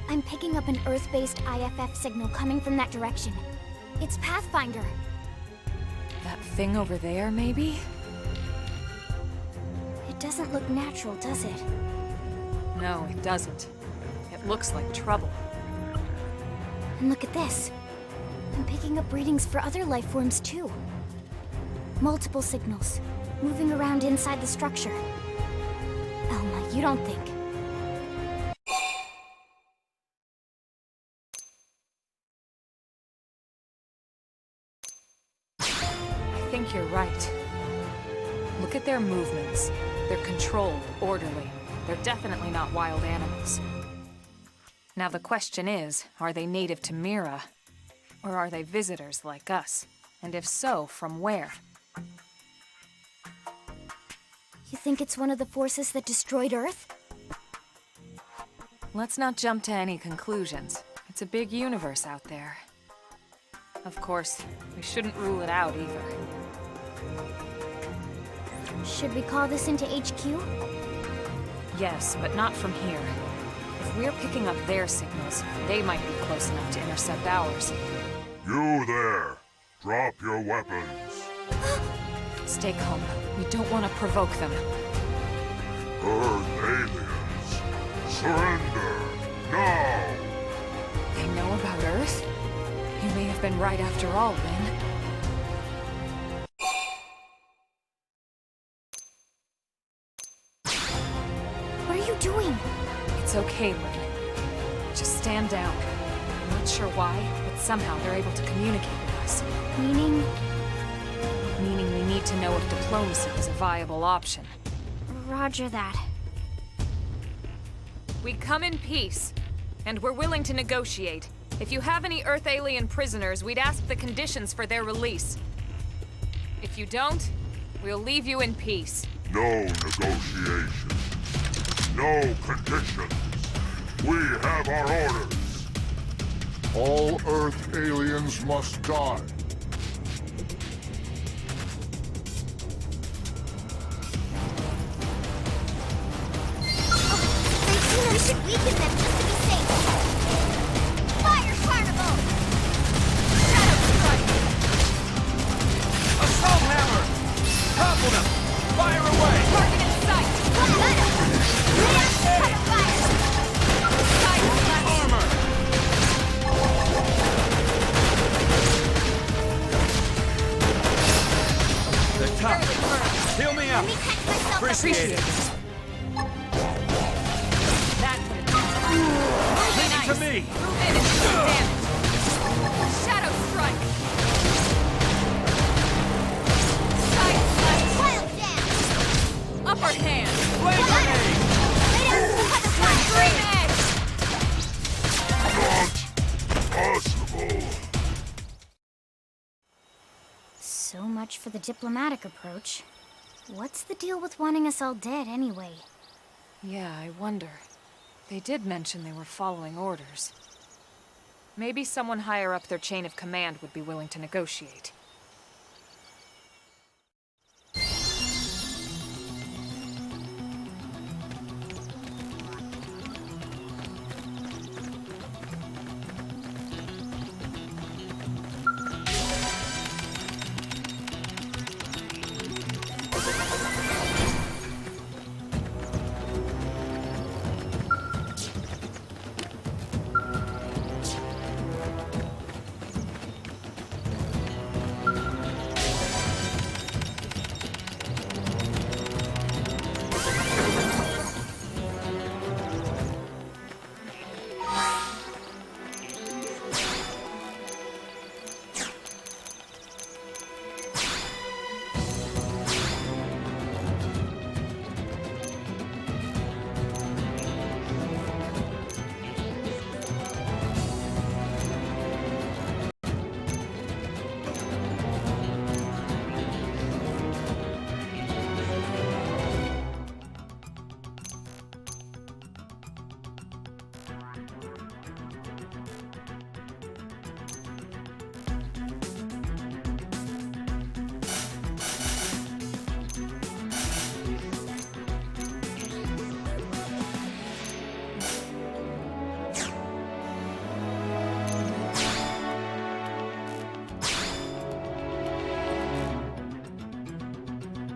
I'm picking up an Earth-based IFF signal coming from that direction. It's Pathfinder. That thing over there, maybe? It doesn't look natural, does it? No, it doesn't. It looks like trouble. And look at this. I'm picking up readings for other life forms, too. Multiple signals, moving around inside the structure. Elma, you don't think... I think you're right. Look at their movements. They're controlled, orderly. They're definitely not wild animals. Now the question is, are they native to Mira? Or are they visitors like us? And if so, from where? You think it's one of the forces that destroyed Earth? Let's not jump to any conclusions. It's a big universe out there. Of course, we shouldn't rule it out either. Should we call this into HQ? Yes, but not from here. If we're picking up their signals, they might be close enough to intercept ours. You there! Drop your weapons. Stay calm. We don't want to provoke them. Earth aliens, surrender now! They know about Earth? You may have been right after all, Lynn. What are you doing? It's okay, Lynn. Just stand down. I'm not sure why, but somehow they're able to communicate with us. Meaning? Meaning we need to know if diplomacy is a viable option. Roger that. We come in peace, and we're willing to negotiate. If you have any Earth alien prisoners, we'd ask the conditions for their release. If you don't, we'll leave you in peace. No negotiation. No conditions. We have our orders. All Earth aliens must die. We should weaken them just to be safe. Fire Carnival! Shadow Strike! Assault Hammer! Topple them! Fire away! Target in sight! Cover fire! Armor! They're tough. Heal me up. Let me catch myself. Appreciate it. That Leave it to me. move in and do some damage. Shadow Strike! Side slash! Wild Jam! Upper hand! Blade grenade! Green edge! Possible. So much for the diplomatic approach. What's the deal with wanting us all dead anyway? Yeah, I wonder. They did mention they were following orders. Maybe someone higher up their chain of command would be willing to negotiate.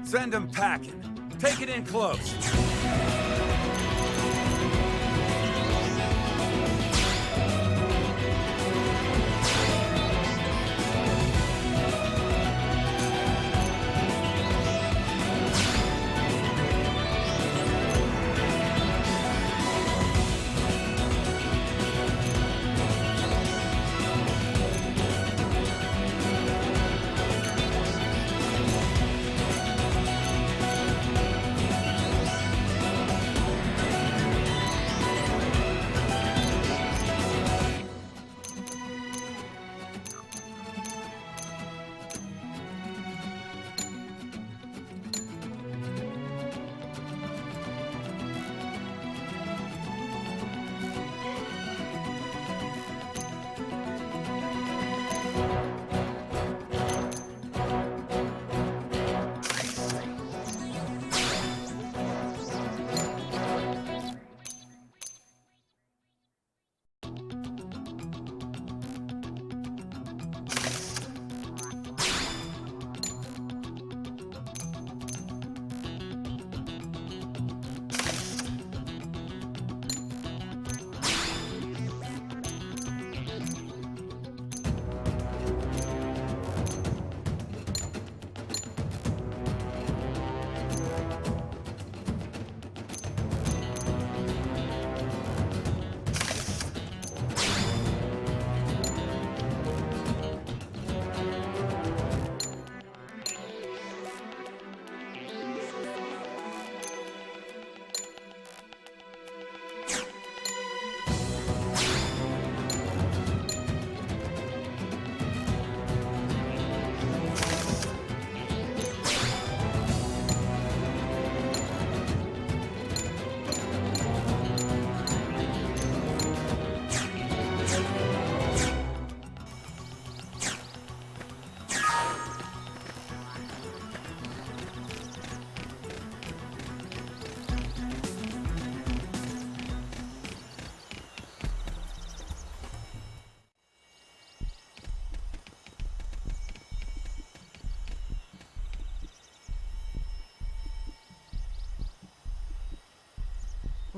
Send them packing. Take it in close.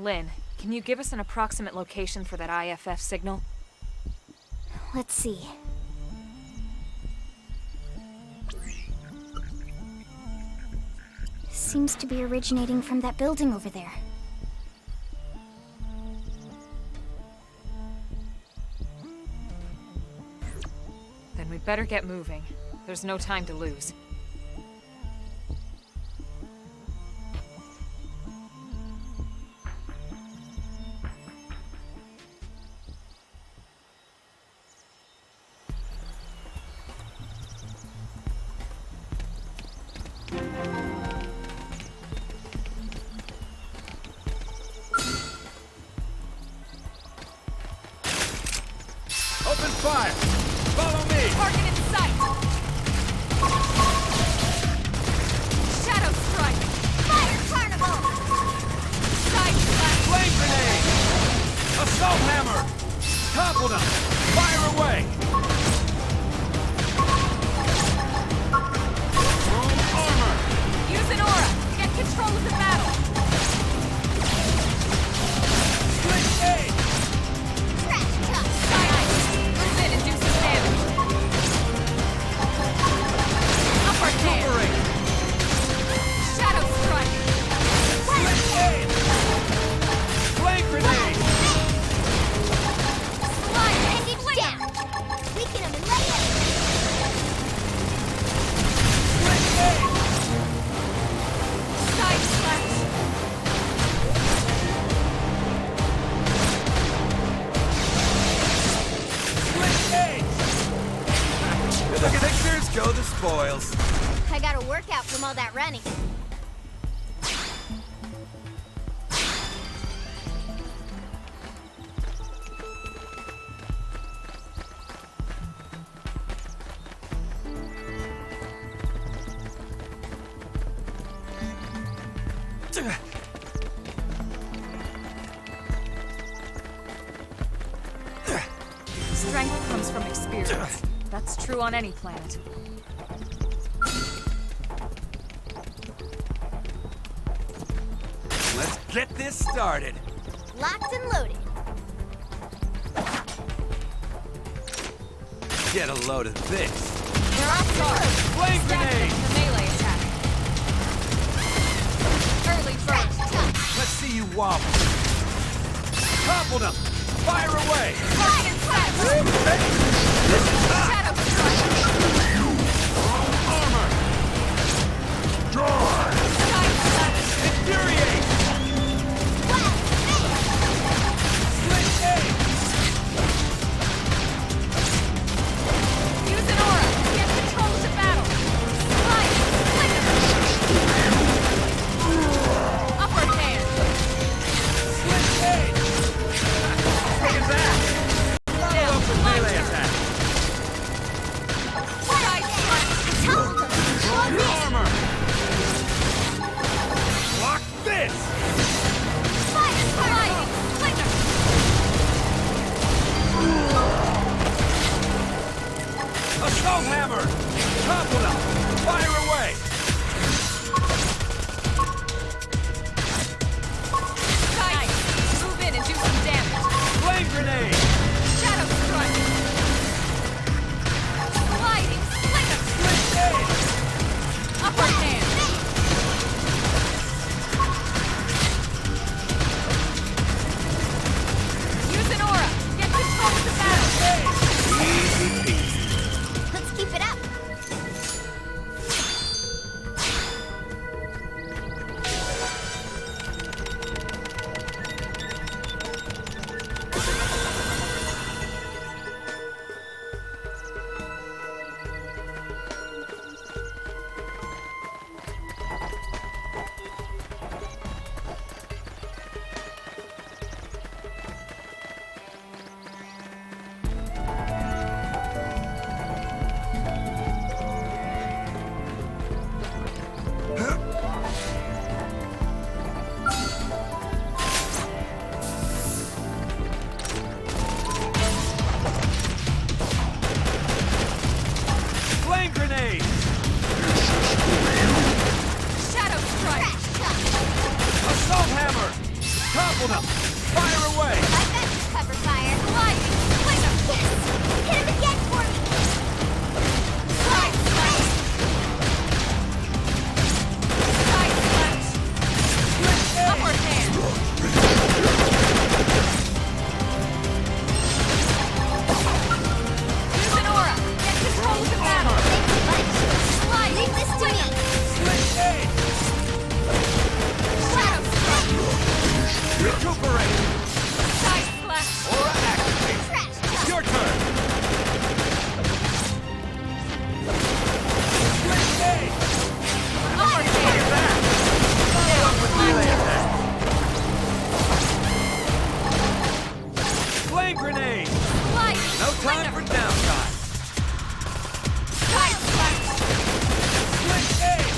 Lynn, can you give us an approximate location for that IFF signal? Let's see. Seems to be originating from that building over there. Then we better get moving. There's no time to lose. Open fire! Follow me! Target in sight! Shadow strike! Fire carnival! Side slash! Flame grenade! Assault hammer! Topple them! Fire away! Chrome armor! Use an aura! Get control of the battle! Split aid! Trash chuck! Side ice! Move in and do some damage! Upper hand! Boomerang! Shadow strike! Split aid! Flame grenade! Slide bandage down! Weaken him and lay it! Split aid! Side slash! Split aid! The pictures go the spoils. I got a workout from all that running. Strength comes from experience. That's true on any planet. Let's get this started. Locked and loaded. Get a load of this. They're off guard. Flame Stack them grenade! for melee attack. Early Trash burst. chuck! Let's see you wobble. Topple them! Fire away! Target in sight. This is hot! Shadow strike. Armor! Side slash. Infuriate! Wow! Split aid! Use an aura. Get control of the battle. Slide. Flicker. Upper hand. Split aid! Take it back! Follow up with melee attack! Flame grenade! Sliding No time for downtime! Side slash! Split aim!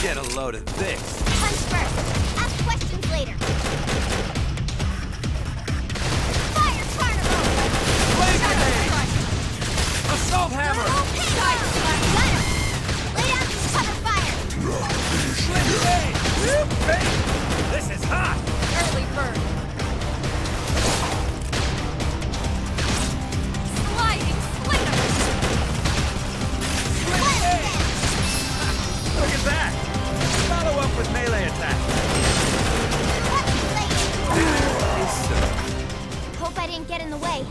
Get a load of this. Punch first. Ask questions later. Fire Chronicles! Flame grenade! Assault hammer! Side slash! Got him! Lay down and cover fire! Split aim! Bait! This is hot! Early bird. Sliding splitter. Split aim! Look at that! Follow up with melee attack. Hope I didn't get in the way.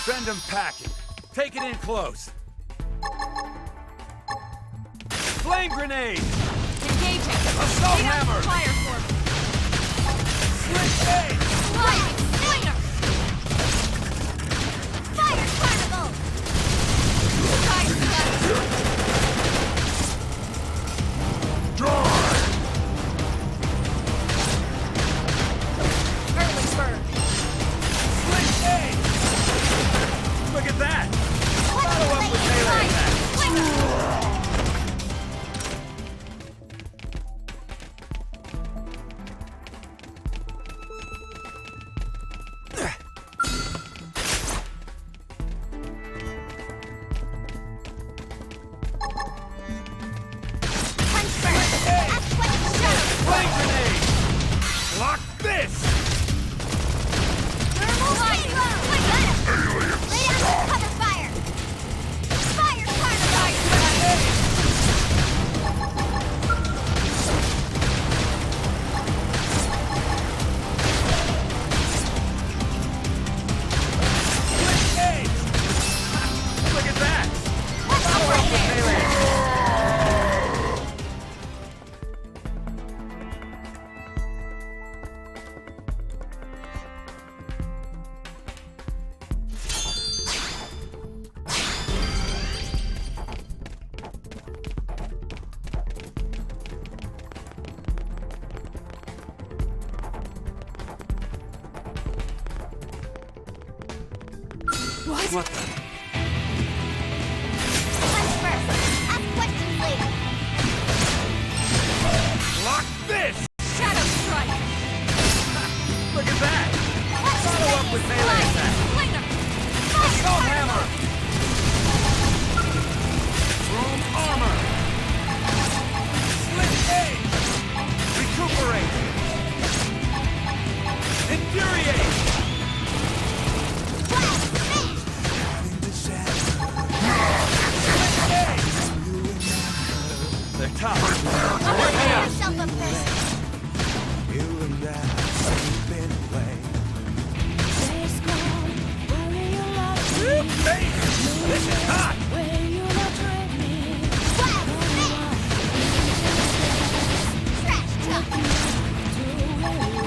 Send them packing. Take it in close. Flame grenade! Engaging. Assault hammer! Fire for me. Slit blade! Lightning Slinger! Fire Carnival! Fire Scud. Early bird. Slit blade! Look at that! Follow up with melee attack! Flame grenade! Block this! Thermal Lightning! Lay down some cover fire! Fire Carnival! Split grenade! Look at that! Follow up with melee attack! What the? Punch first! Ask questions later! Block this! Shadow strike. Look at that! Follow up with melee attack! Slinger. Assault hammer! Chrome armor! Split gauge! Recuperate! Infuriate! Split gauge! They're tough. Yourself up first! This is hot! Trash truck!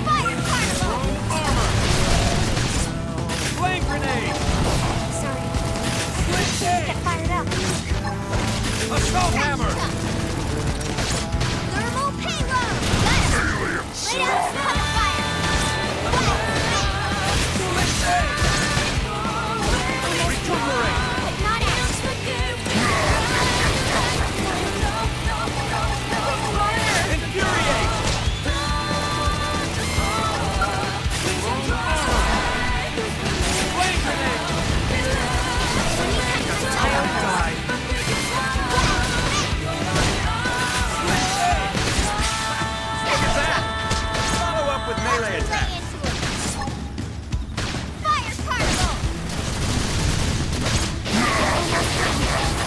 Fire Carnival! Armor! Flame grenade! Sorry, Split get gauge! fired up! Assault hammer! Thermal payload! Got him! Lay down some cover fire! Split gauge! Recuperate! But not out! Infuriate! Flame grenade! Die! Split gauge! Look at that! Follow up with melee attack! Lay into it! Fire Carnival!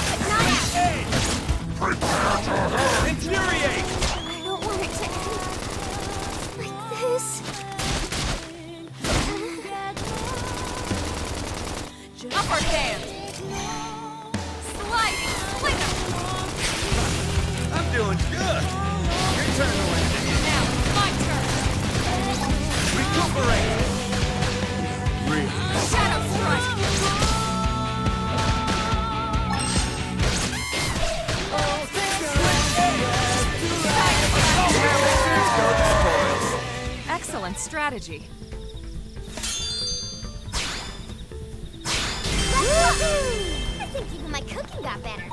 But not out! Gauge! Infuriate! I don't want it to end like this. Upward hand. Sliding. Slinger. I'm doing good! Your turn to win. Now it's my turn. Recuperate! Shadow strike. Excellent strategy. I think even my cooking got better.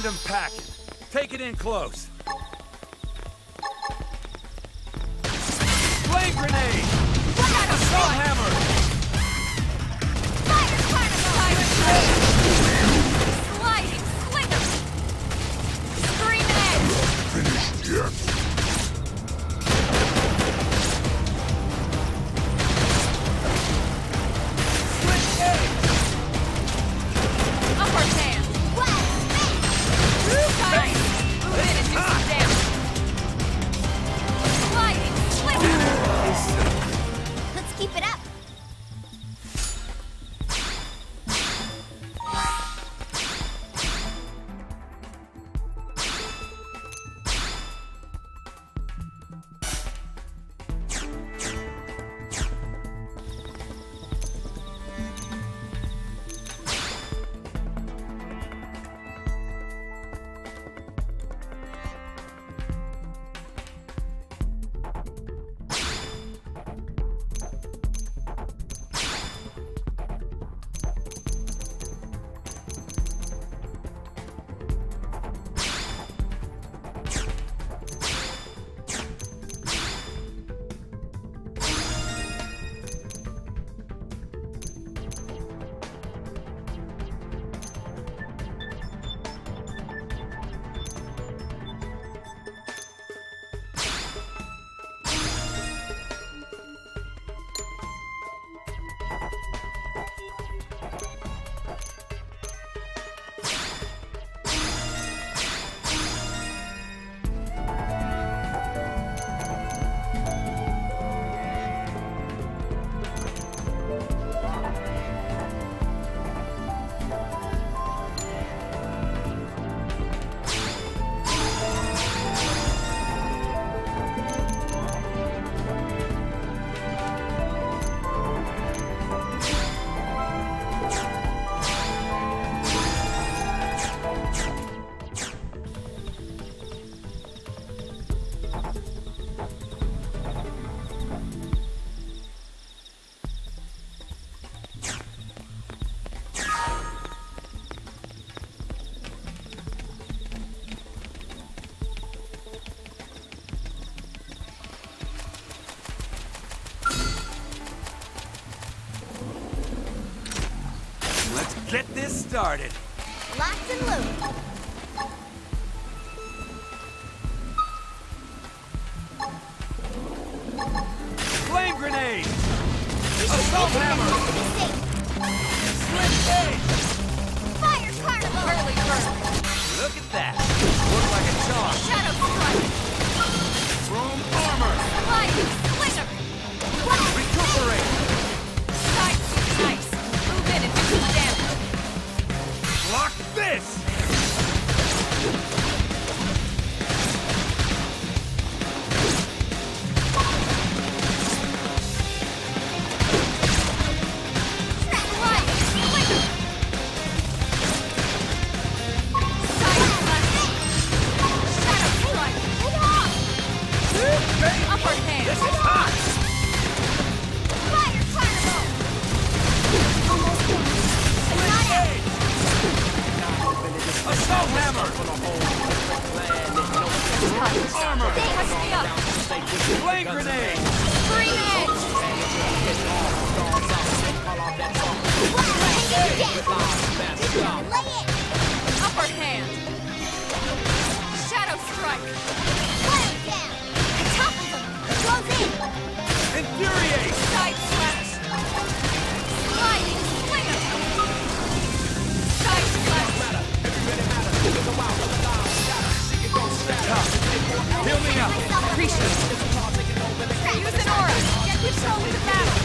Send them packing. Take it in close. Flame grenade! Assault hammer! Fire carnival! Sliding slinger! Scream edge! Finished yet? Switch edge! Upper hand! Tight! Move in and do some damage! Sliding slinger! Let's keep it up. Get this started. Locked and loaded. Flame grenade! Assault hammer! Switch edge! Fire carnival! Early bird! Look at that. Look like a charm. Shadow strike! Chrome armor! Sliding slinger! Recuperate! Side nice! Move in and do some damage! Block this! Sliding slinger! Side slash! Shadow strike! Upper hand! This is hot! Fire carnival! Almost done. Assault hammer! Armor! Touch me up! Flame grenade! Scream edge! Lay it! Upper hand! Shadow strike! Fire down! Topples them! Close in! Infuriate! Side slash! Sliding slinger! Side slash! Heal me up! Appreciate it! Use an aura! Get control of the battle!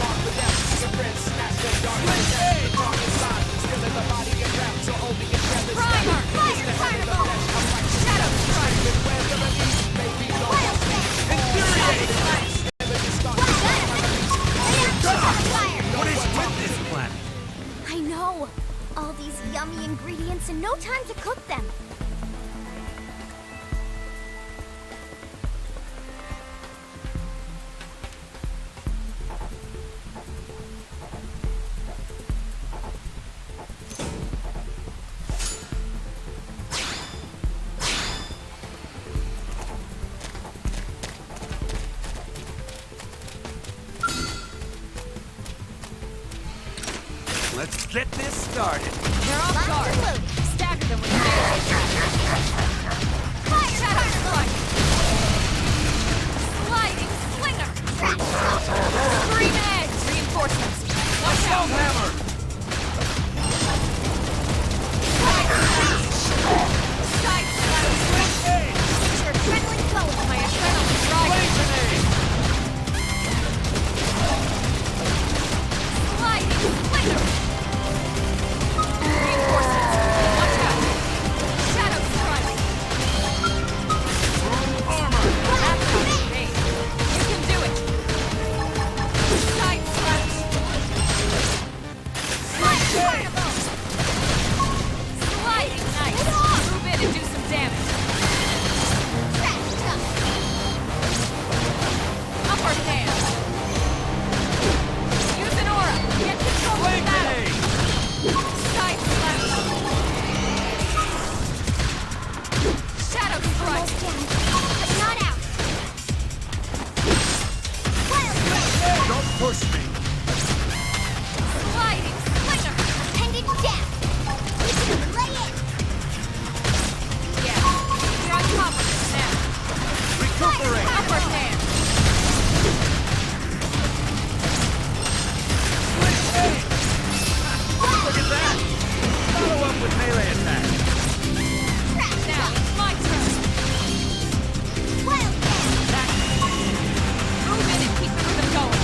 Primer! Fire carnival! Shadow strike! Wild Side slash! What is with this planet? I know! All these yummy ingredients and no time to cook them. Let's get this started. They're off Locked guard. and loaded. Stagger them with a melee attack. Shadow strike. Sliding slinger. Scream edge. Reinforcements. Watch out. Hammer! Side slash. Hey! Get your adrenaline going. My adrenaline Flame rising. grenade! Sliding slinger. Reinforcements. Watch out. Shadow strike. Armor! That's not grenade. You can do it. Side slash. Hey! Sliding knife. Move in and do some damage. Upper hand. Use an aura. Get control of the Flame battle. grenade! Side slash. Shadow strike. But not out. Wild Blade. Don't push me! Sliding slinger. Pendant down. We can lay it. Yeah. You're on top of this now. Recuperate! Upper hand. Look at that! Follow up with melee attack! Now it's my turn. Wild Blade. Move in and keep the rhythm going.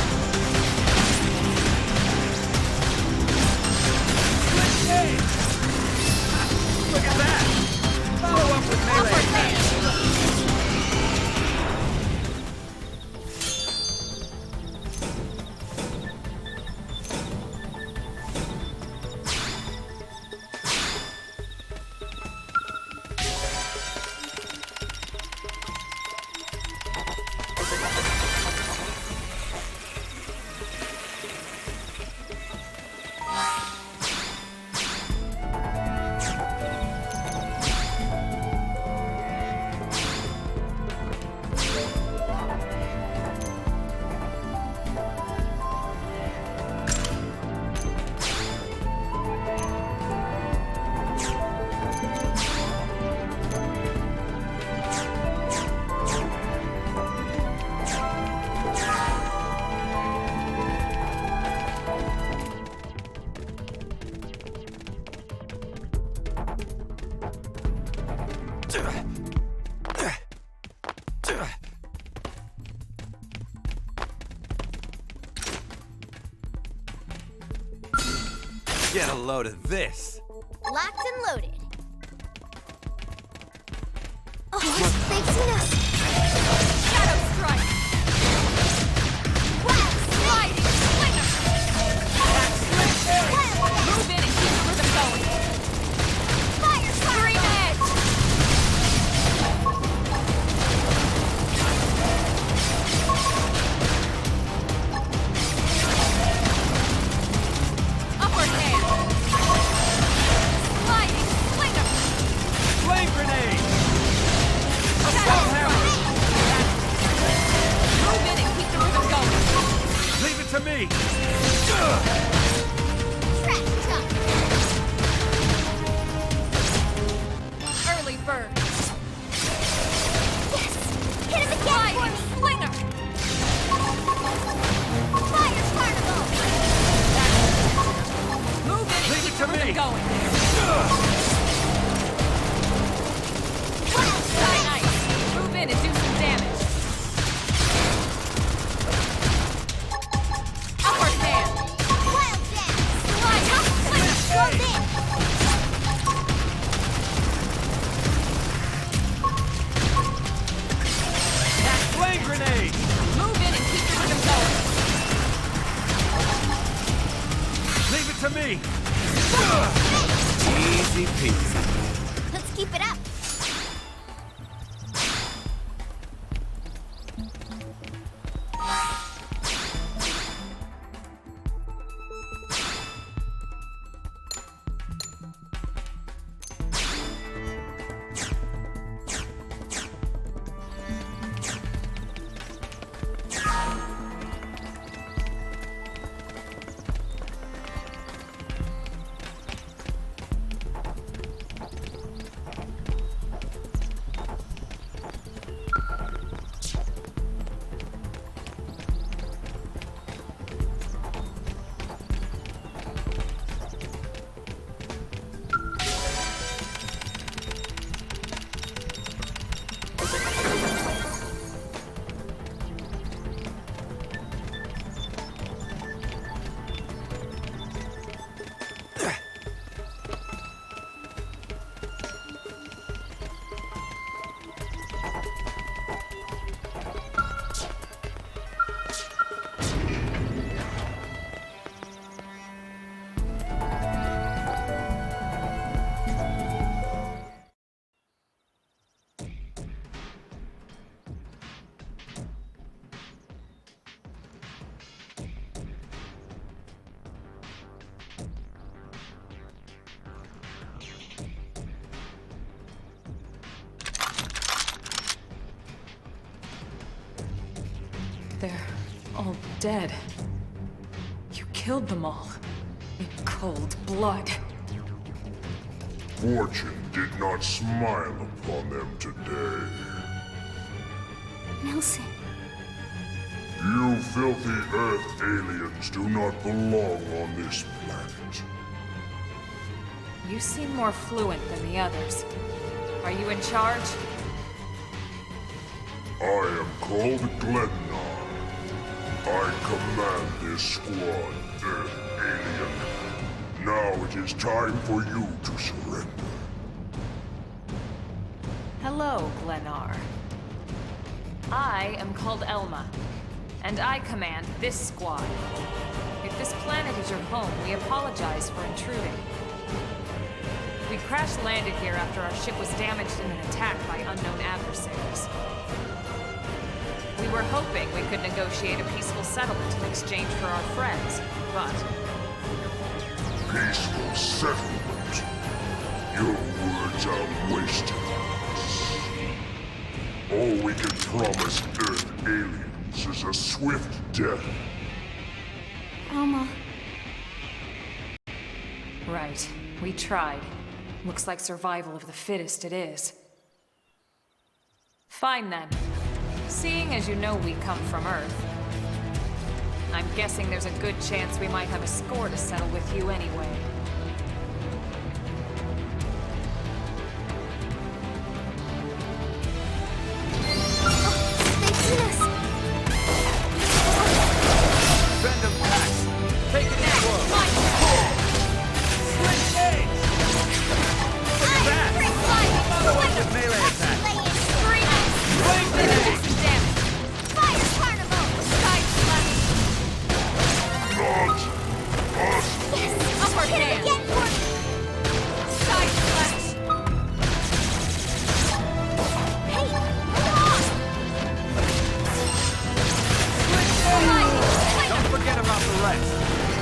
Hey! Look at that! Follow up with melee Upper attack! hand. Get a load of this! Locked and loaded. Oh, they've seen us. Shadow strike. Wild Sliding slinger. Move in and keep the rhythm going. Fire Scream edge. Upper hand. Sliding slinger. Flame grenade! Shadow strike. Move in and keep the rhythm going. Leave it to me! Trash talk. Early bird. Yes. Hit him again for Sliding me. slinger. Fire carnival. Move in and Leave keep it the to rhythm me. going. Wild Sky Knight. Move in and do some damage. Upper hand. Wild dance. Slide. Slinger. Close in. Flame grenade! Move in and keep the rhythm going. Leave it to me! Easy peasy. Let's keep it up. They're all dead. You killed them all. In cold blood. Fortune did not smile upon them today. Nelson. You filthy Earth aliens do not belong on this planet. You seem more fluent than the others. Are you in charge? I am called Glennar. I command this squad, Earth alien. Now it is time for you to surrender. Hello, Glennar. I am called Elma, and I command this squad. If this planet is your home, we apologize for intruding. We crash-landed here after our ship was damaged in an attack by unknown adversaries. We were hoping we could negotiate a peaceful settlement in exchange for our friends, but... Peaceful settlement? Your words are wasted on us. All we can promise Earth aliens is a swift death. Alma. Right. We tried. Looks like survival of the fittest it is. Fine then. Seeing as you know we come from Earth, I'm guessing there's a good chance we might have a score to settle with you anyway. They've seen us! Venom packs! Take it in, world! Switch eggs! Look at that! Follow up with melee attack! Flame grenade! Fire carnival! Side slash! Not us. Yes! Upper hand! Again, side slash! Hey! Hold on! Don't forget about the rest!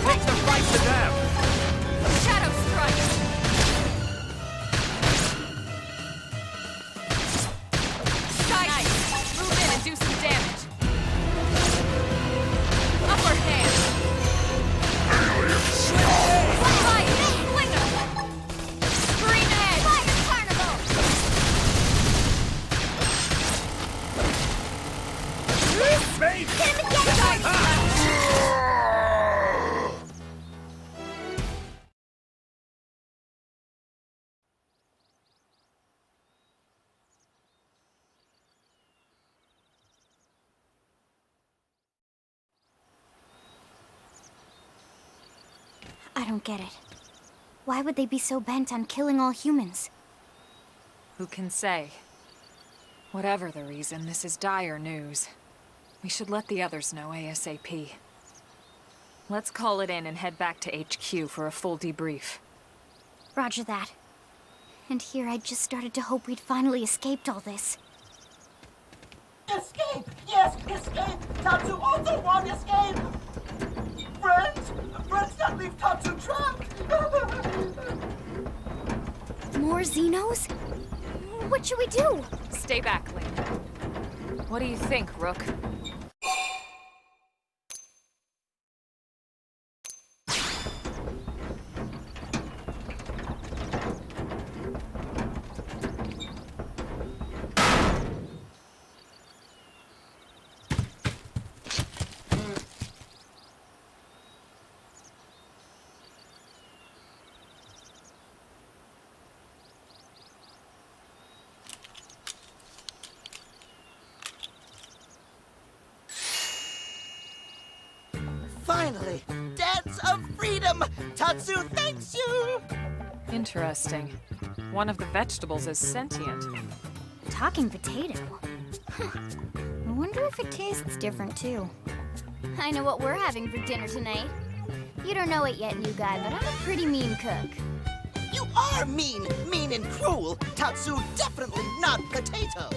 Take the fight to them! Shadow strike! Nice! Move in and do some damage! Upper hand! Fire! Slinger! Green edge! Fire carnival! Babe! Hit him again, Side slash! I don't get it. Why would they be so bent on killing all humans? Who can say? Whatever the reason, this is dire news. We should let the others know ASAP. Let's call it in and head back to HQ for a full debrief. Roger that. And here I just started to hope we'd finally escaped all this. Escape! Yes, escape! Tatsu also want escape! Friends! Friends, don't leave Tatsu trapped! More Xenos? What should we do? Stay back, Link. What do you think, Rook? Finally! Dance of freedom! Tatsu thanks you! Interesting. One of the vegetables is sentient. Talking potato. Huh. I wonder if it tastes different too. I know what we're having for dinner tonight. You don't know it yet, new guy, but I'm a pretty mean cook. You are mean! Mean and cruel! Tatsu definitely not potato!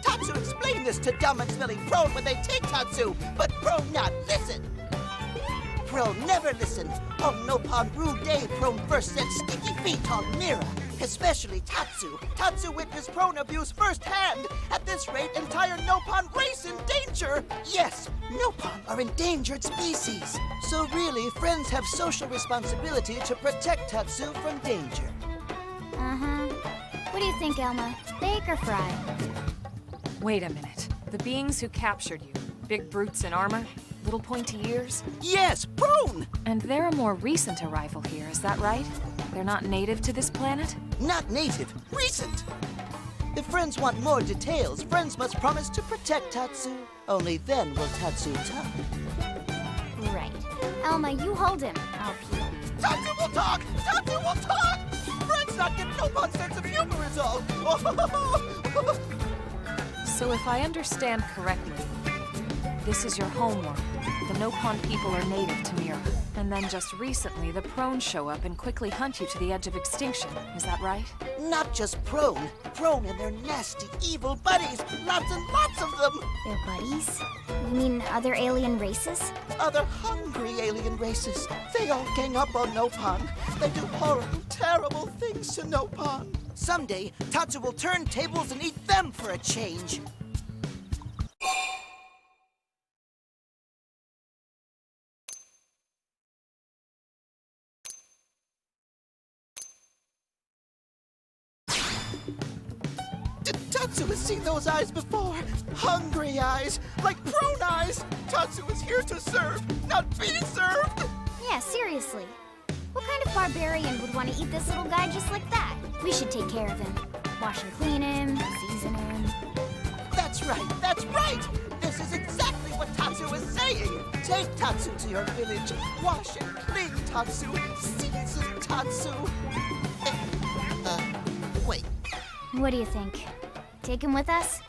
Tatsu explained this to dumb and smelly Pro when they take Tatsu, but Pro not listen! Pro never listen. On no pond brew day, Pro first set sticky feet on Mira. Especially Tatsu. Tatsu witnessed prone abuse firsthand. At this rate, entire Nopon race in danger. Yes, Nopon are endangered species. So really, friends have social responsibility to protect Tatsu from danger. Uh-huh. What do you think, Elma? Bake or fry? Wait a minute. The beings who captured you, big brutes in armor, little pointy ears? Yes, prone! And they're a more recent arrival here, is that right? They're not native to this planet? Not native, recent. If friends want more details, friends must promise to protect Tatsu. Only then will Tatsu talk. Right. Elma, you hold him. I'll peel. Tatsu will talk! Tatsu will talk! Friends not get Nopon sense of humor is all. So if I understand correctly, this is your homeworld. The Nopon people are native to Mira. And then just recently, the Prone show up and quickly hunt you to the edge of extinction. Is that right? Not just prone. Prone and their nasty, evil buddies. Lots and lots of them. Their buddies? You mean other alien races? Other hungry alien races. They all gang up on Nopon. They do horrible, terrible things to Nopon. Someday, Tatsu will turn tables and eat them for a change. Tatsu has seen those eyes before. Hungry eyes, like prone eyes. Tatsu is here to serve, not be served. Yeah, seriously. What kind of barbarian would want to eat this little guy just like that? We should take care of him. Wash and clean him, season him. That's right, that's right! This is exactly what Tatsu is saying! Take Tatsu to your village. Wash and clean Tatsu. Season Tatsu. Wait. What do you think? Take him with us?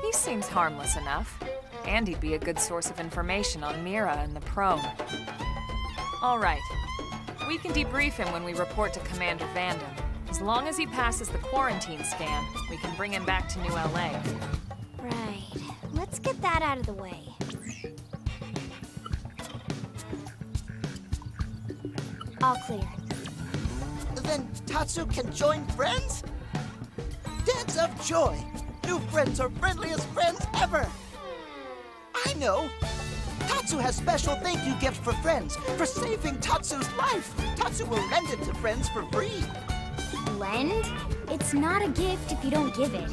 He seems harmless enough. And he'd be a good source of information on Mira and the Prone. All right. We can debrief him when we report to Commander Vanden. As long as he passes the quarantine scan, we can bring him back to New LA. Right. Let's get that out of the way. All clear. Then Tatsu can join friends? Dance of joy! New friends are friendliest friends ever! I know! Tatsu has special thank you gift for friends, for saving Tatsu's life! Tatsu will lend it to friends for free! Lend? It's not a gift if you don't give it.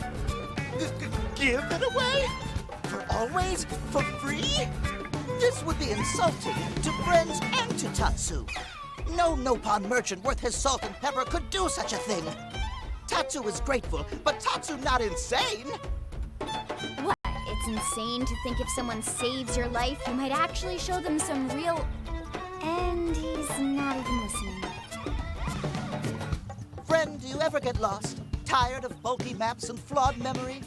Give it away? For always? For free? This would be insulting to friends and to Tatsu. No Nopon merchant worth his salt and pepper could do such a thing. Tatsu is grateful, but Tatsu not insane. What? It's insane to think if someone saves your life, you might actually show them some real... And he's not even listening. Friend, do you ever get lost? Tired of bulky maps and flawed memory?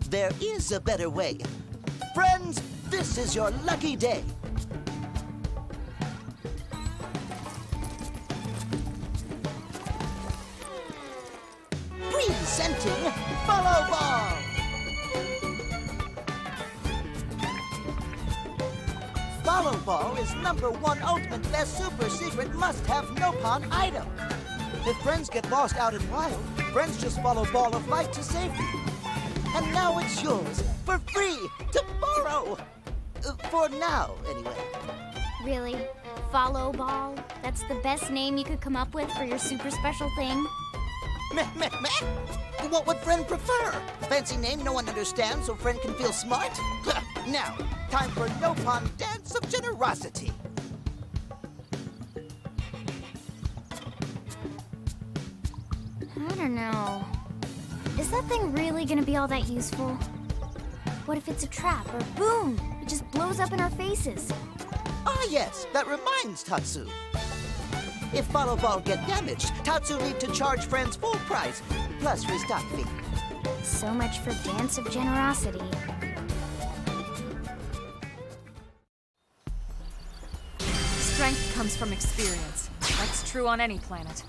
There is a better way. Friends, this is your lucky day. Presenting Follow Ball! Follow Ball is #1 ultimate best super secret must-have Nopon item. If friends get lost out in wild, friends just follow Ball of Light to safety. And now it's yours, for free, to borrow. For now, anyway. Really? Follow Ball? That's the best name you could come up with for your super special thing? Meh, meh, meh. What would friend prefer? Fancy name no one understands so friend can feel smart? Now, time for Nopon Dance of Generosity. I don't know. Is that thing really gonna be all that useful? What if it's a trap, or boom, it just blows up in our faces? Ah yes, that reminds Tatsu. If Follow Ball get damaged, Tatsu need to charge friends full price, plus restock fee. So much for Dance of Generosity. Strength comes from experience. That's true on any planet.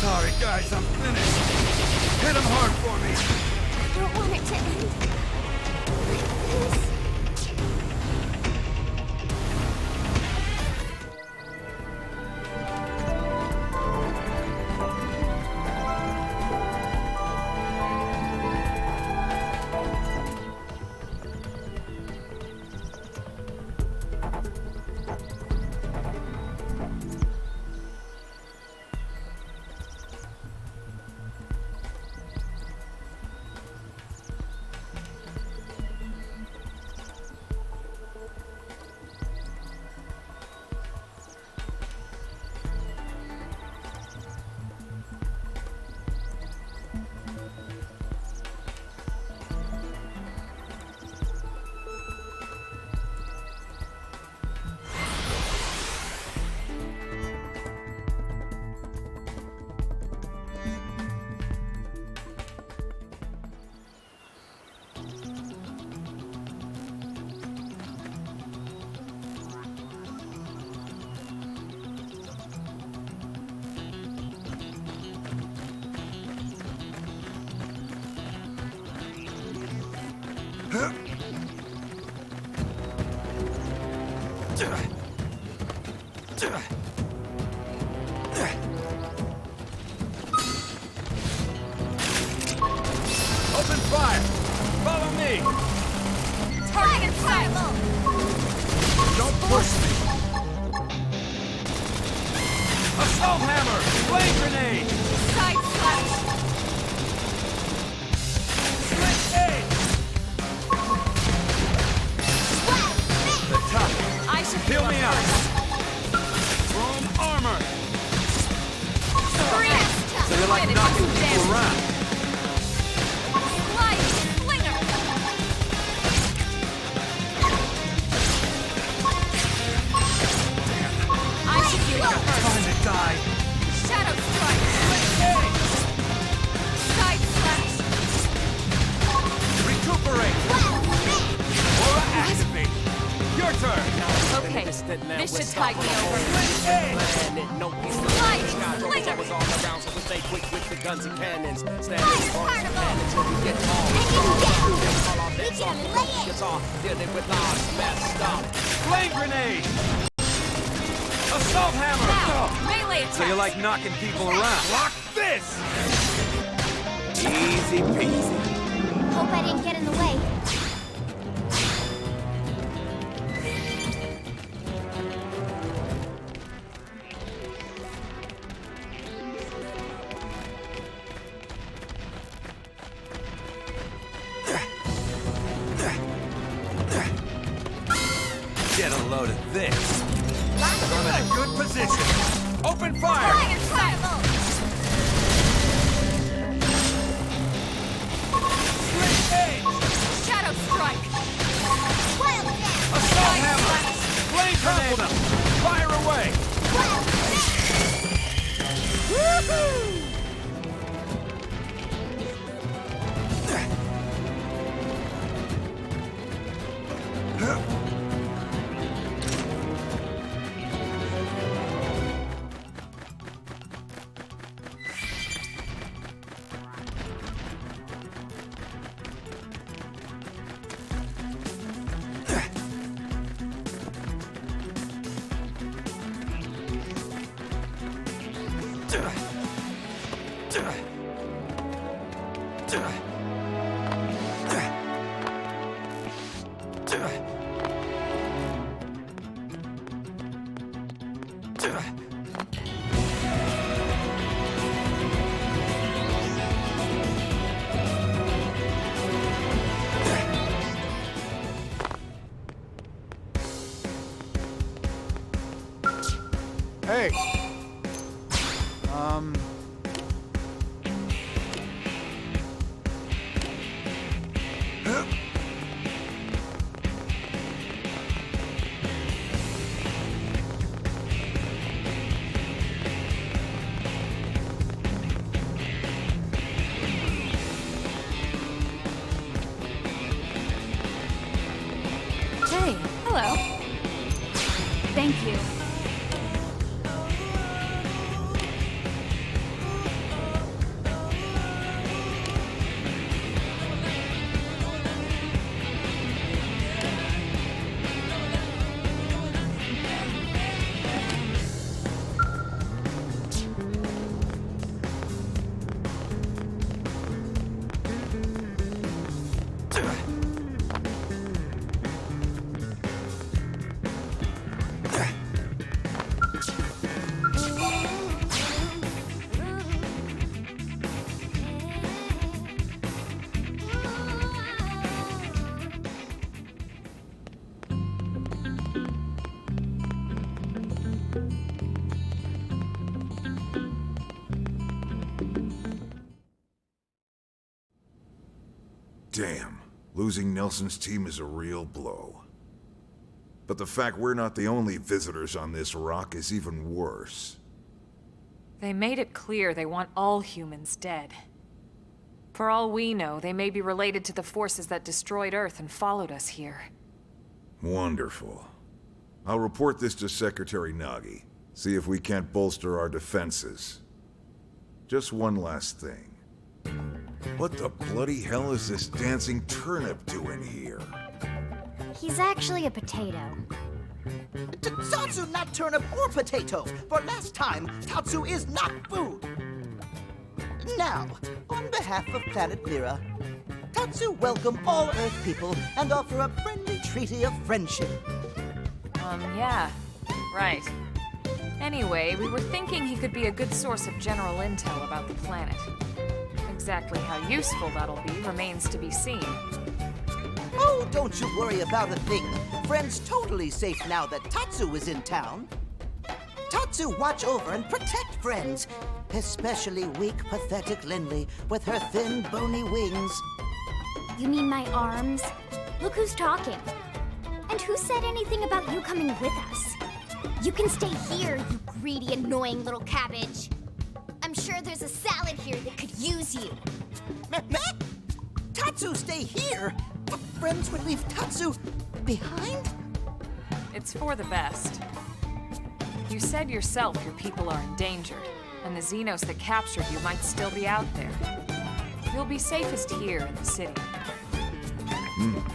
Sorry, guys, I'm finished. Hit him hard for me. I don't want it to end. Please. Open fire! Follow me! Target set! Don't push me! Assault hammer! Flame grenade! Side slash! Split aid! The top! I should Heal heal me up up! first. Chrome armor! Three! So you like knocking people around? Light! Flick sitting there This should with tide me stuff on over. the whole planet. No peace. Fire! The sky troubles Flinger! always all around, so we stay quick with the guns and cannons. Stand Fire, as far as you can until we get all. And you get Call our We bits can off, lay it. guitar, dealing with lives messed up. Flame grenade! Assault hammer! Now, melee attack! So you like knocking people around? Lock this! Easy peasy. Hope I didn't get in the way. Get a load of this. I'm in a good position. Open fire! Fire sight! Shadow strike! Wild attack! Assault hammer! Flame grenade! Fire away! Wild attack! Woohoo! Hey! Hey, hello. Thank you. Damn, losing Nelson's team is a real blow. But the fact we're not the only visitors on this rock is even worse. They made it clear they want all humans dead. For all we know, they may be related to the forces that destroyed Earth and followed us here. Wonderful. I'll report this to Secretary Nagi. See if we can't bolster our defenses. Just one last thing. What the bloody hell is this dancing turnip doing here? He's actually a potato. Tatsu, not turnip or potato. For last time, Tatsu is not food. Now, on behalf of Planet Mira, Tatsu welcome all Earth people and offer a friendly treaty of friendship. Yeah. Right. Anyway, we were thinking he could be a good source of general intel about the planet. Exactly how useful that'll be remains to be seen. Oh, don't you worry about a thing. Friend's totally safe now that Tatsu is in town. Tatsu watch over and protect friends, especially weak, pathetic Lindley with her thin, bony wings. You mean my arms? Look who's talking. And who said anything about you coming with us? You can stay here, you greedy, annoying little cabbage. I'm sure there's a salad here that could use you. Meh? Tatsu stay here? Friends would leave Tatsu behind? It's for the best. You said yourself your people are endangered, and the Xenos that captured you might still be out there. You'll be safest here in the city.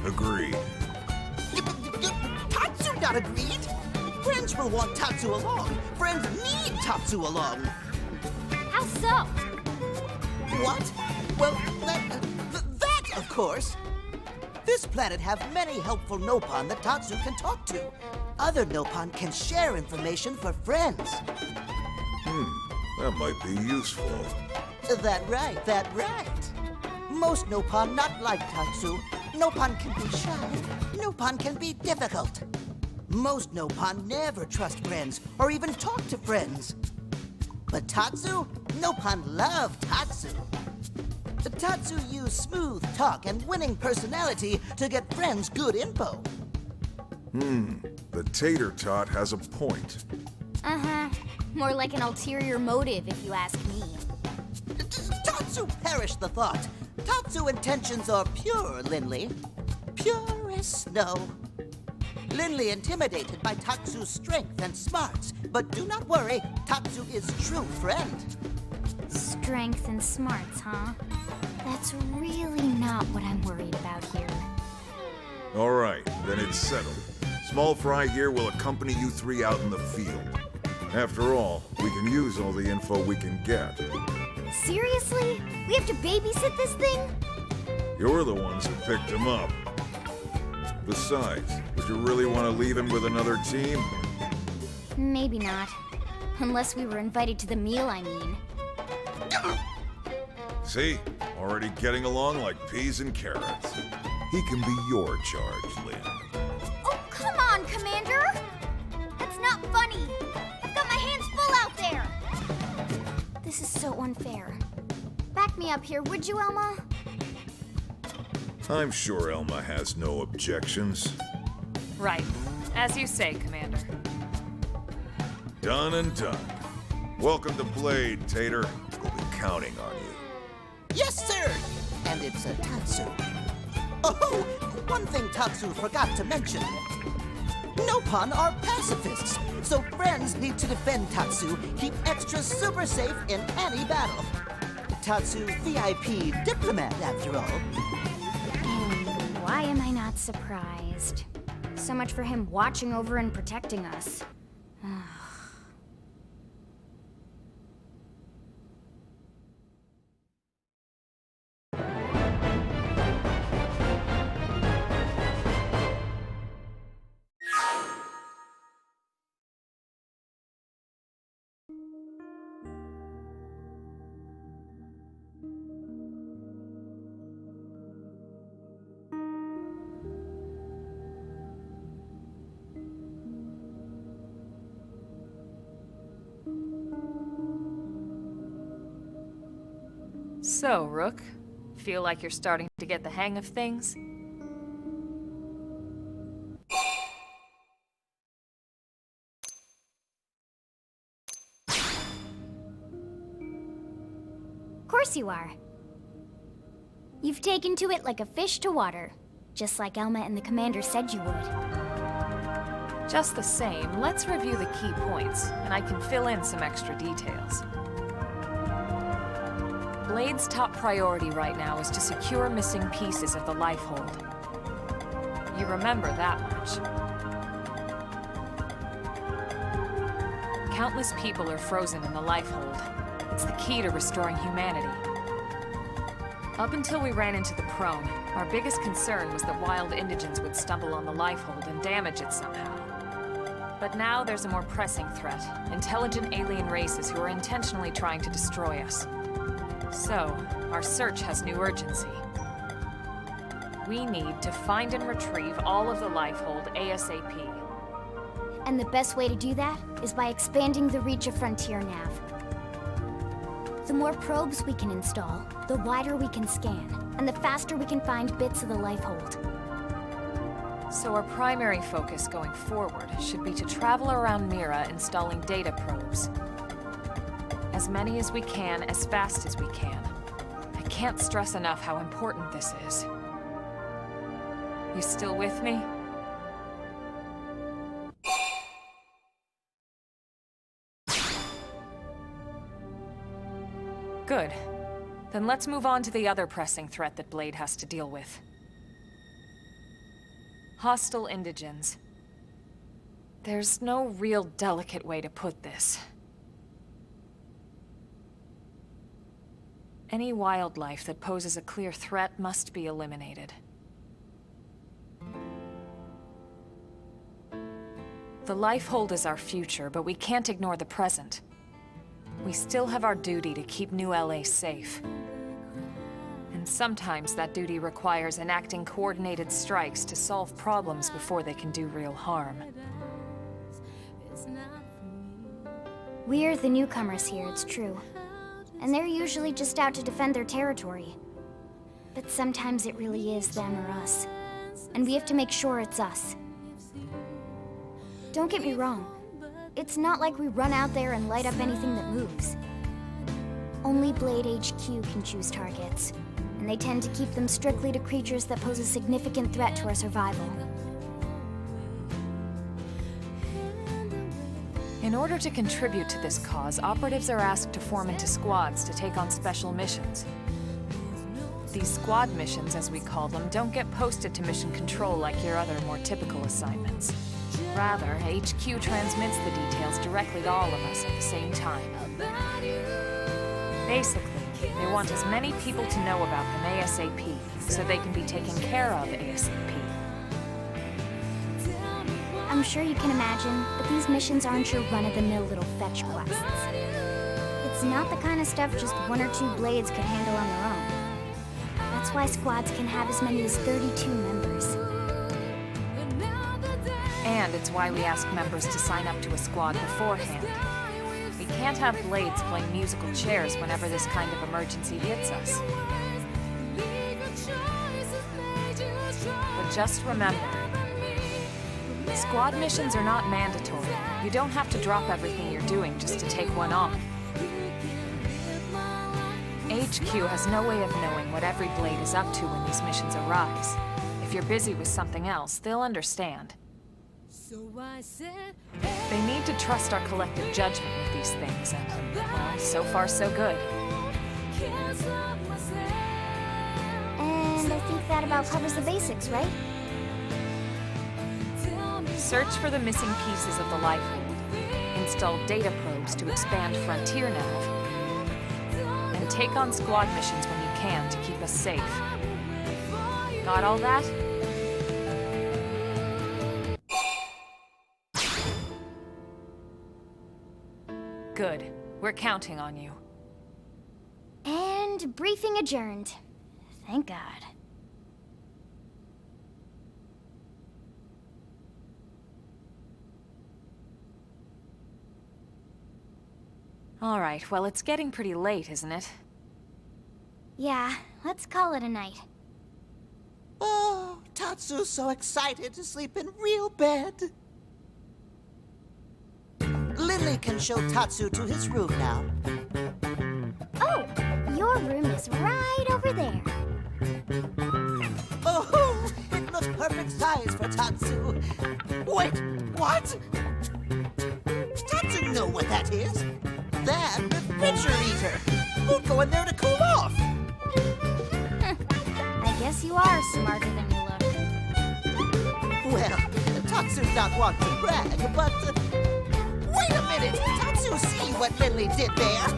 Agreed. Tatsu not agreed? Friends will want Tatsu along. Friends need Tatsu along. How so? What? Well, that, of course. This planet have many helpful Nopon that Tatsu can talk to. Other Nopon can share information for friends. That might be useful. That right. Most Nopon not like Tatsu. Nopon can be shy. Nopon can be difficult. Most Nopon never trust friends or even talk to friends. But Tatsu? Nopon love Tatsu. Tatsu use smooth talk and winning personality to get friends good info. The tater tot has a point. Uh-huh. More like an ulterior motive, if you ask me. Tatsu perish the thought. Tatsu intentions are pure, Linley. Pure as snow. Linley intimidated by Tatsu's strength and smarts, but do not worry, Tatsu is true friend. Strength and smarts, huh? That's really not what I'm worried about here. All right, then it's settled. Small Fry here will accompany you three out in the field. After all, we can use all the info we can get. Seriously? We have to babysit this thing? You're the ones who picked him up. Besides, would you really want to leave him with another team? Maybe not. Unless we were invited to the meal, I mean. See? Already getting along like peas and carrots. He can be your charge, Lynn. Oh, come on, Commander! That's not funny! I've got my hands full out there! This is so unfair. Back me up here, would you, Elma? I'm sure Elma has no objections. Right. As you say, Commander. Done and done. Welcome to Blade, Tater. We'll be counting on you. Yes, sir! And it's a Tatsu. Oh, one thing Tatsu forgot to mention. Nopon are pacifists, so friends need to defend Tatsu, keep extra super safe in any battle. Tatsu VIP diplomat, after all. And why am I not surprised? So much for him watching over and protecting us. So, Rook, feel like you're starting to get the hang of things? Of course you are. You've taken to it like a fish to water, just like Elma and the Commander said you would. Just the same, let's review the key points, and I can fill in some extra details. Blade's top priority right now is to secure missing pieces of the Lifehold. You remember that much. Countless people are frozen in the Lifehold. It's the key to restoring humanity. Up until we ran into the Prone, our biggest concern was that wild indigents would stumble on the Lifehold and damage it somehow. But now there's a more pressing threat, intelligent alien races who are intentionally trying to destroy us. So, our search has new urgency. We need to find and retrieve all of the Lifehold ASAP. And the best way to do that is by expanding the reach of Frontier Nav. The more probes we can install, the wider we can scan, and the faster we can find bits of the Lifehold. So our primary focus going forward should be to travel around Mira installing data probes. As many as we can, as fast as we can. I can't stress enough how important this is. You still with me? Good. Then let's move on to the other pressing threat that Blade has to deal with. Hostile indigens. There's no real delicate way to put this. Any wildlife that poses a clear threat must be eliminated. The Lifehold is our future, but we can't ignore the present. We still have our duty to keep New LA safe. And sometimes that duty requires enacting coordinated strikes to solve problems before they can do real harm. We're the newcomers here, it's true. And they're usually just out to defend their territory. But sometimes it really is them or us. And we have to make sure it's us. Don't get me wrong. It's not like we run out there and light up anything that moves. Only Blade HQ can choose targets, and they tend to keep them strictly to creatures that pose a significant threat to our survival. In order to contribute to this cause, operatives are asked to form into squads to take on special missions. These squad missions, as we call them, don't get posted to mission control like your other, more typical assignments. Rather, HQ transmits the details directly to all of us at the same time. Basically, they want as many people to know about them ASAP, so they can be taken care of ASAP. I'm sure you can imagine, but these missions aren't your run-of-the-mill little fetch quests. It's not the kind of stuff just one or two Blades could handle on their own. That's why squads can have as many as 32 members. And it's why we ask members to sign up to a squad beforehand. We can't have Blades playing musical chairs whenever this kind of emergency hits us. But just remember, squad missions are not mandatory. You don't have to drop everything you're doing just to take one on. HQ has no way of knowing what every Blade is up to when these missions arise. If you're busy with something else, they'll understand. They need to trust our collective judgment with these things, and, well, so far so good. And I think that about covers the basics, right? Search for the missing pieces of the Lifehold, install data probes to expand Frontier Nav, and take on squad missions when you can to keep us safe. Got all that? Good. We're counting on you. And briefing adjourned. Thank God. All right, well, it's getting pretty late, isn't it? Yeah, let's call it a night. Oh, Tatsu's so excited to sleep in real bed. Lily can show Tatsu to his room now. Oh, your room is right over there. Oh, it looks perfect size for Tatsu. Wait, what? Tatsu know what that is. That refrigerator. We'll go in there to cool off. I guess you are smarter than you look. Well, Tatsu's not one to brag, but... wait a minute! Tatsu see what Lily did there!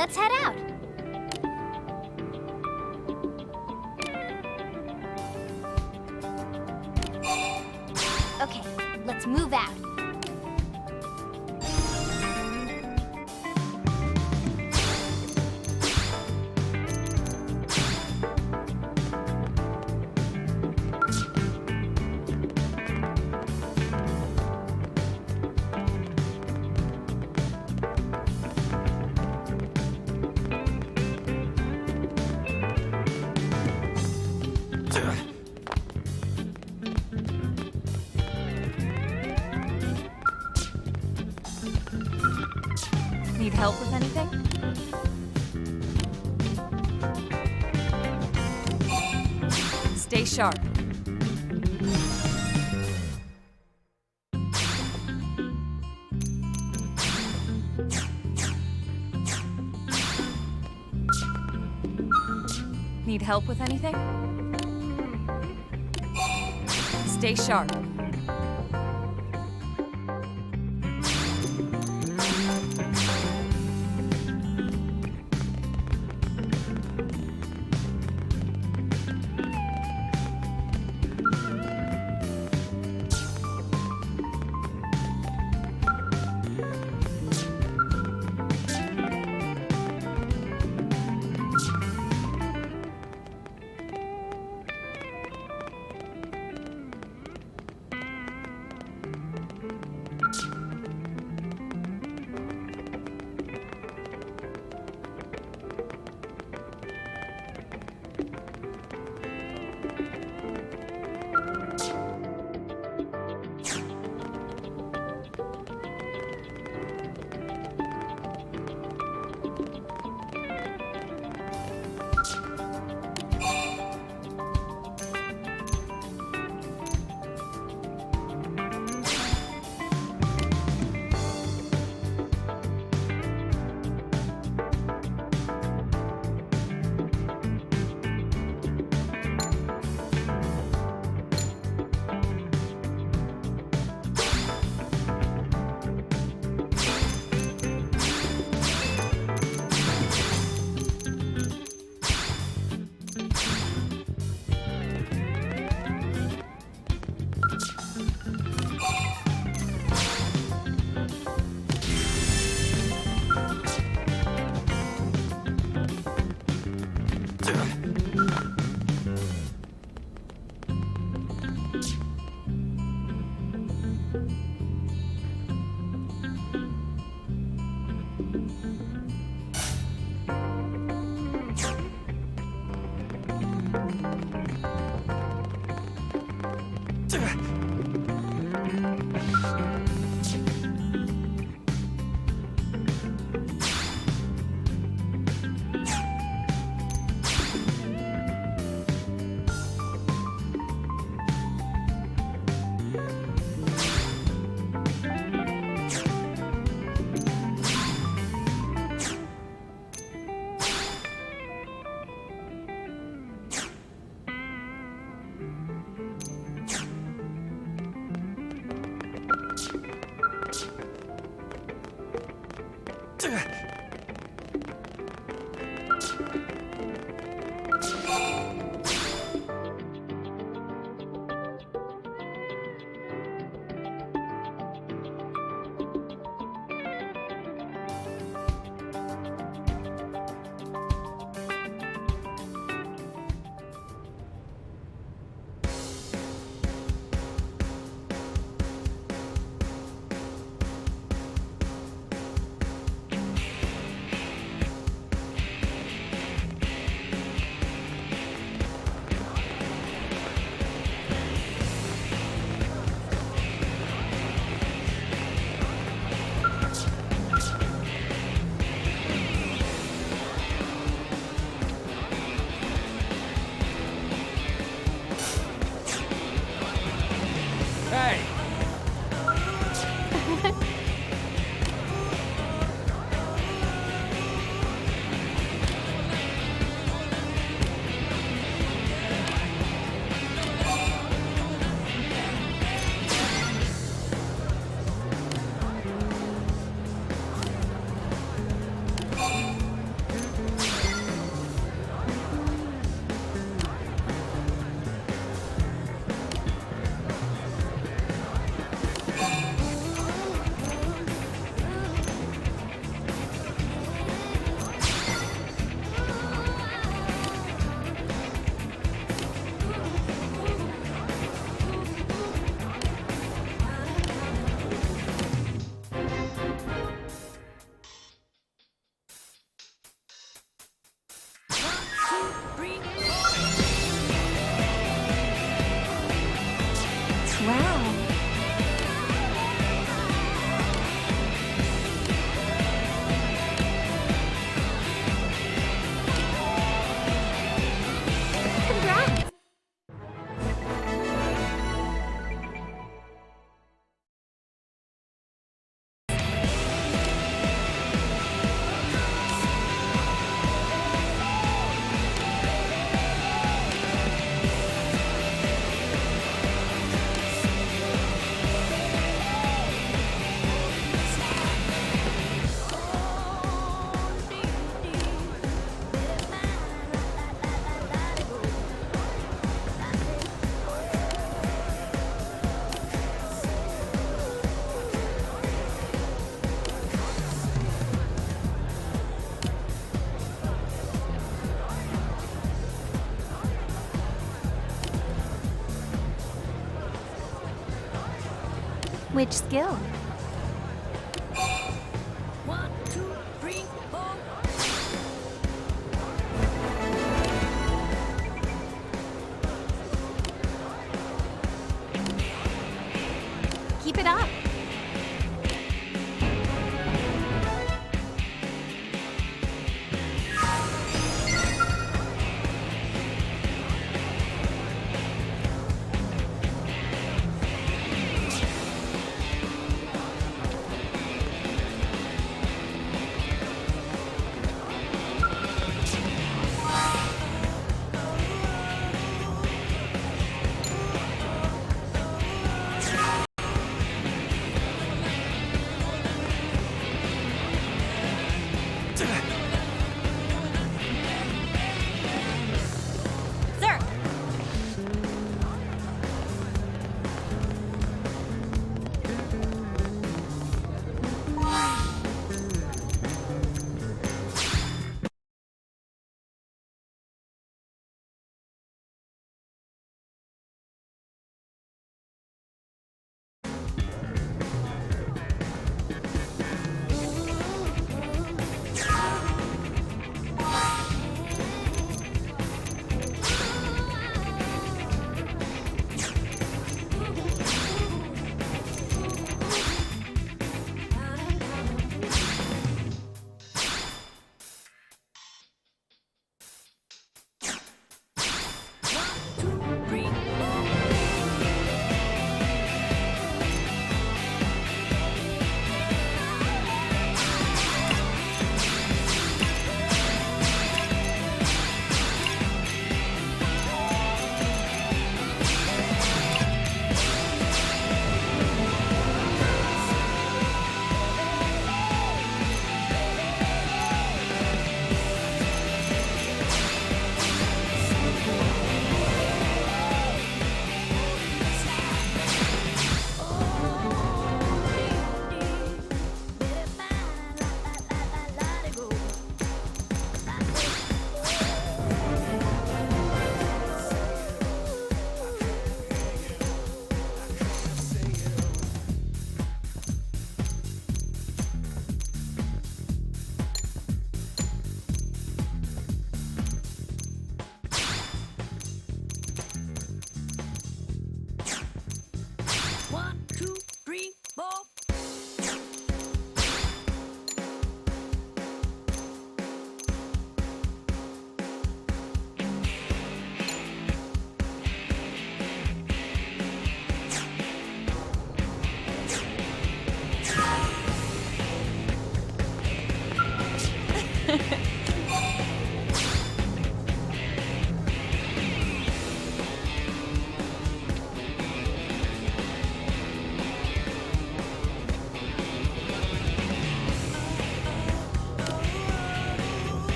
let's head out. Okay, let's move out. Need help with anything? Stay sharp. Need help with anything? Stay sharp. Which skill? 1, 2, 3, 4. Keep it up.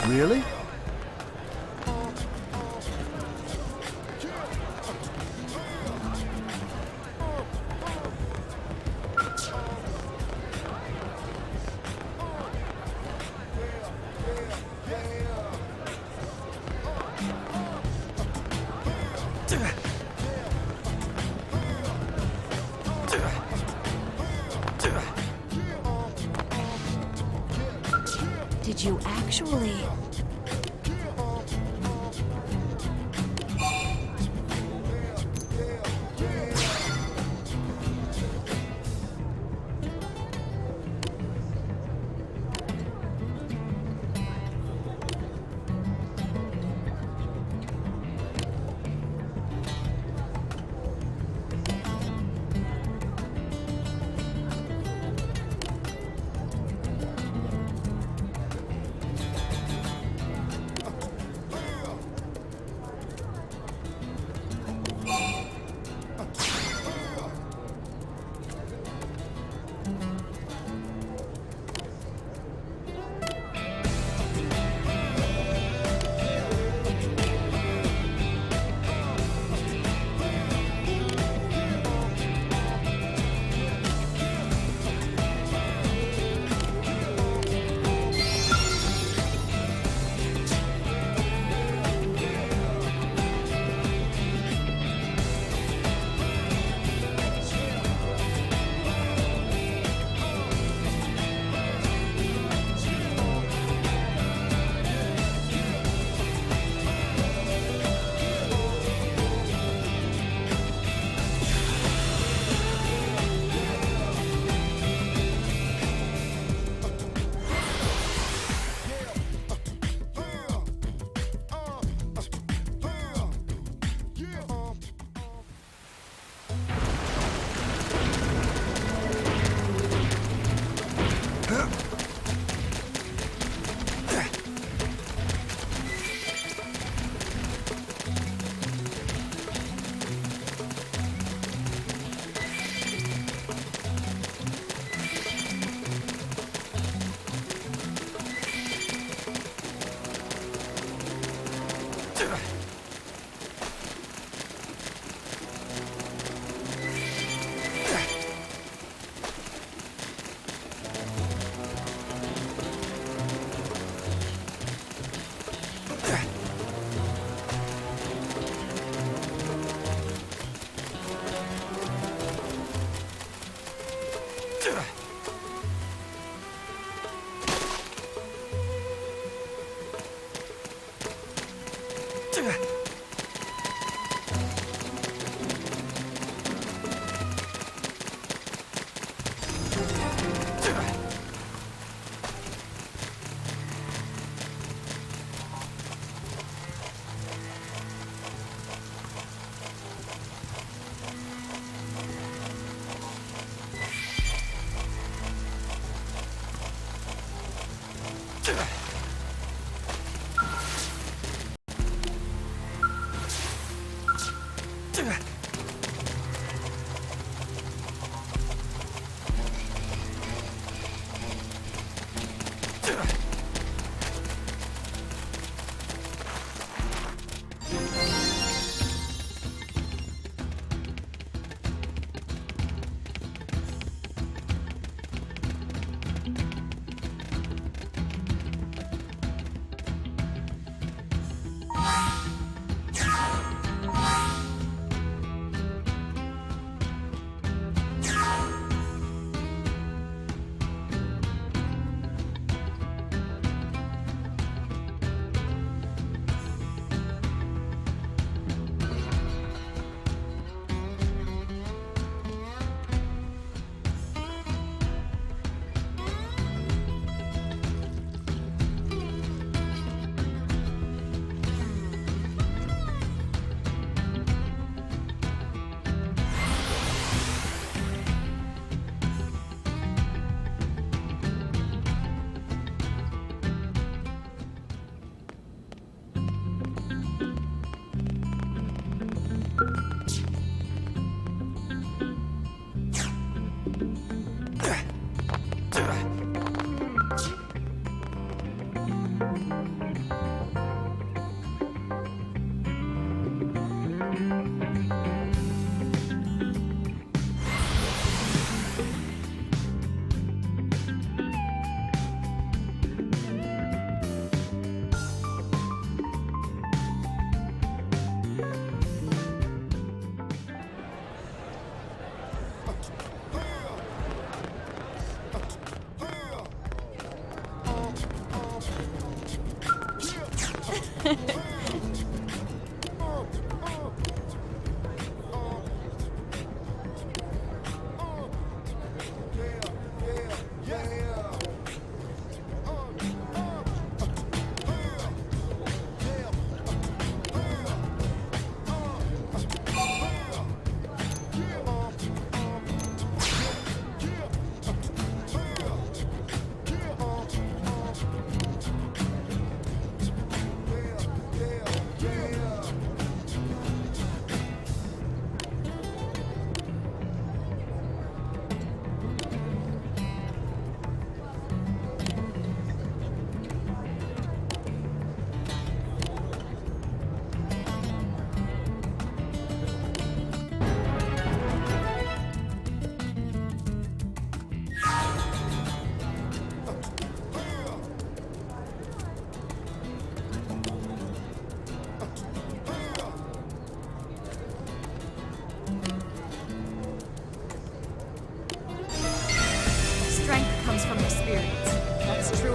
Really? Did you actually...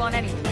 you on anything.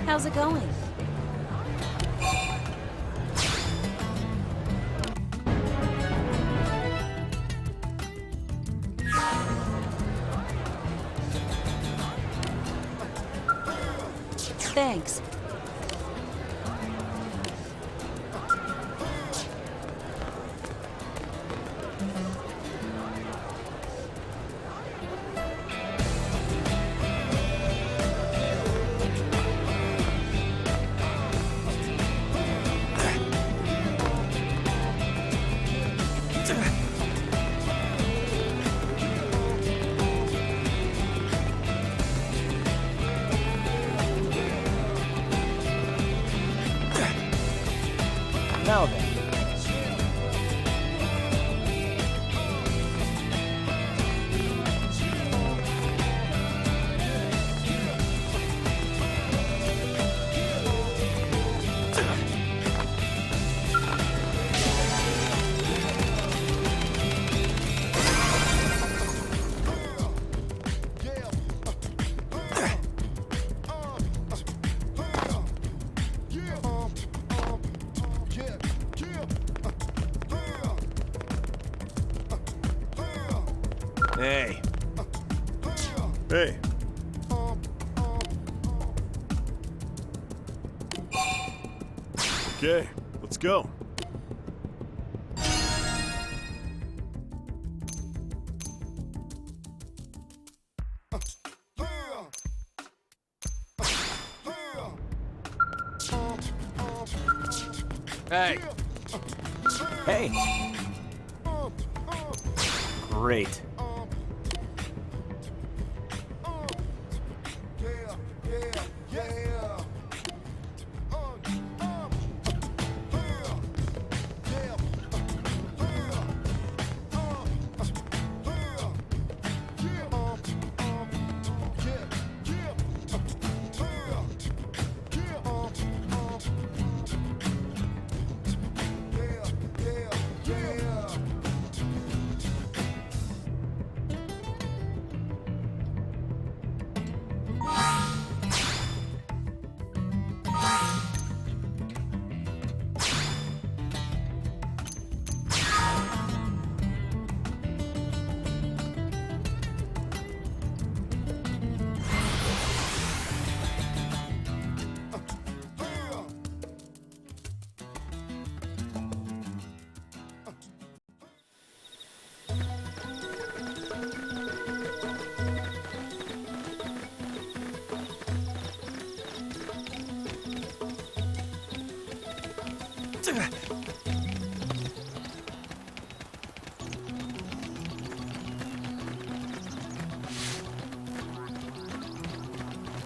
How's it going? Thanks. Now then. Hey. Hey. Okay, let's go. Hey. Hey. Great.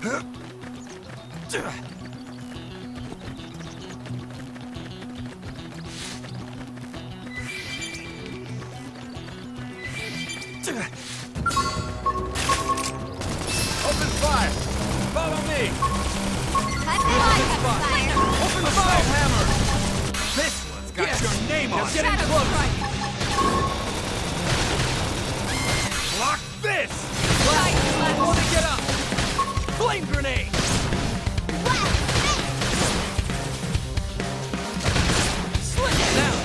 Open fire! Follow me! Open fire! Hammer! This one's got your name on it! Getting close! Block this! Hold it, get up! Flame grenade! Sling it now!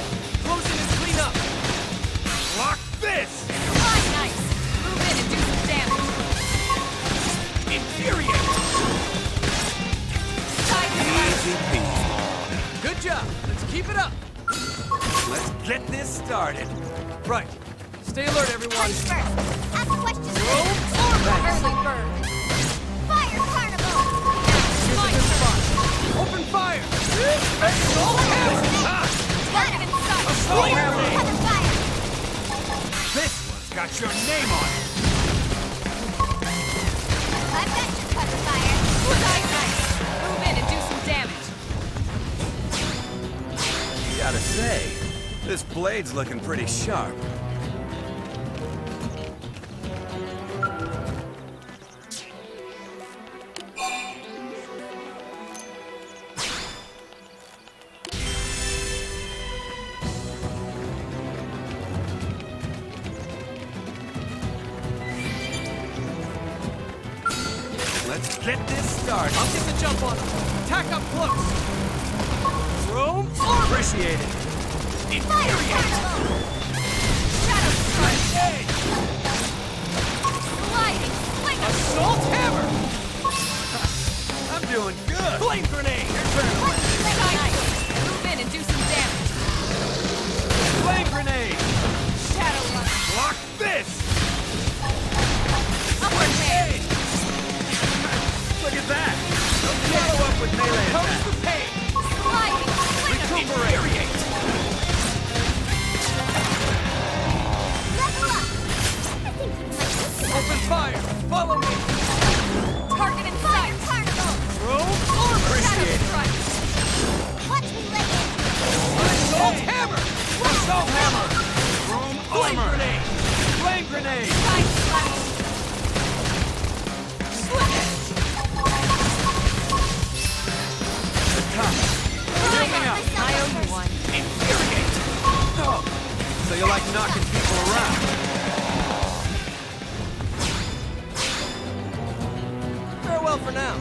Close in and clean up! Block this! Nice. Move in and do some damage. Infuriate! Easy peasy. Good job. Let's keep it up. Let's get this started. Right. Stay alert, everyone. Punch first. Ask questions. Roll Early bird. Fire carnival. Here's a good spot. Open fire! Assault hammer! Target in sight. Assault hammer! Cover fire. This one's got your name on it. I've got your cover fire. Nice. Move in and do some damage. Gotta say, this blade's looking pretty sharp. Let's get this started. I'll get the jump on him. Tack up close. Room appreciated. Infuriate. Shadow strike. Grenade. Sliding. Swing. Assault hammer. I'm doing good. Flame grenade. Your turn. Nice. Move in and do some damage. Flame grenade. Shadow run. Block this. Upward Grenade. Look at that. Follow up with melee attack. The pain. Sliding. Recuperate. Level up. I think you might this one. Open fire. Follow me. Target in sight. Carnival. Room Shadow appreciated. strike. Watch me lay in. Assault hammer. Assault hammer. Room flame grenade. Flame grenade. Side slash. Sling it. The top. Building up. I owe you one. Infuriate. Oh, so you like knocking people around? Farewell for now.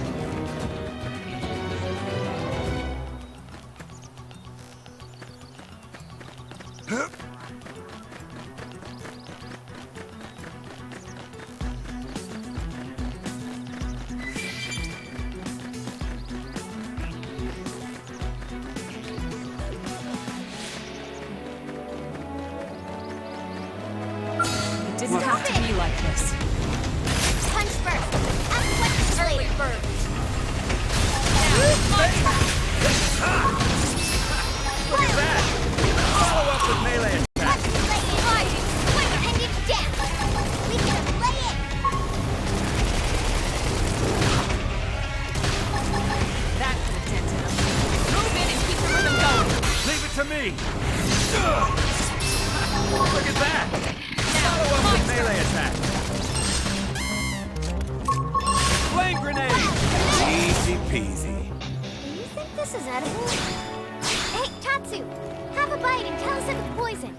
It didn't have to be like this. Punch first. Ask questions Early later. bird. Now, launch. Look at that. Follow up with melee attack. Watch me lay in. Sliding. Swing it. And it's down. We can lay in. That could have dented him. Move in and keep the rhythm going. Leave it to me. Look at that. Follow up with melee attack. Flame grenade. Easy peasy. Do you think this is edible? Hey, Tatsu. Have a bite and tell us if it's poison.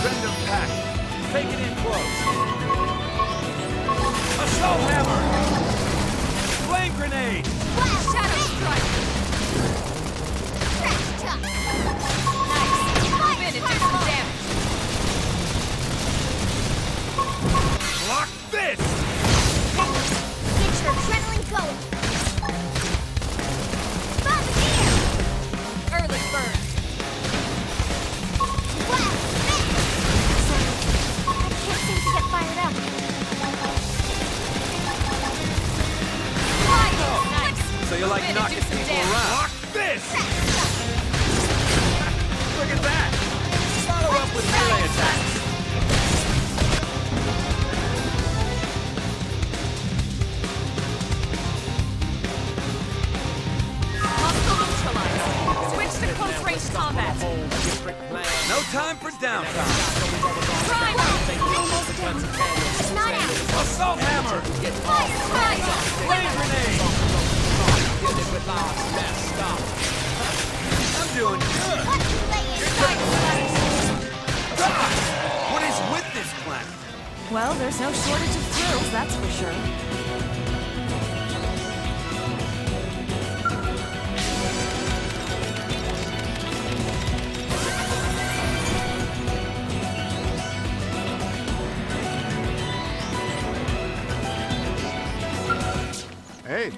Random pack. Take it in close. Assault hammer! Flame grenade! Shadow strike! Crash chuck! Nice! Move in and do some damage! Block this! Get your adrenaline going! Bombardier! Early bird! Blast! I can't seem to get fired up. Nice! So you like Move in and knocking do some people damage. around? Block this! Look at that! Follow up with melee attacks! Hostile neutralized. Switch to close range combat. No time for downtime! Prime! Almost down. Not out. Assault hammer! Fire! Flame grenade! I'm doing good! God! What is with this planet? Well, there's no shortage of thrills, that's for sure. Hey.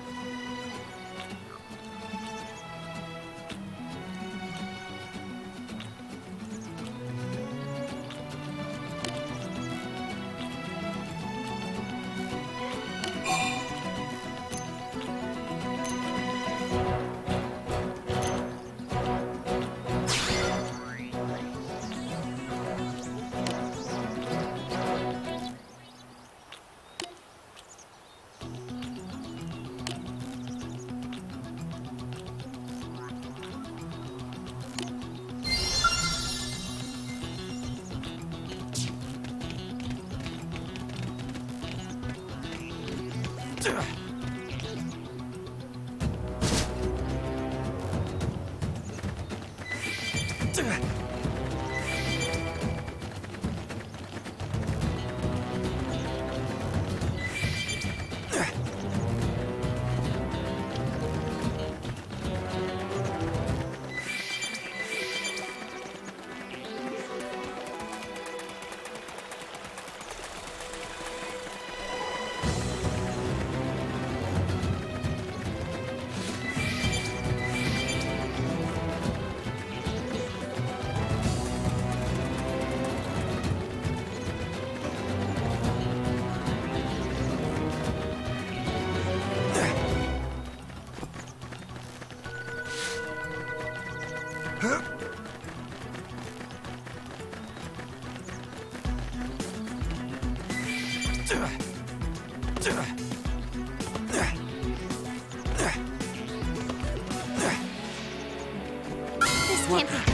can't be good.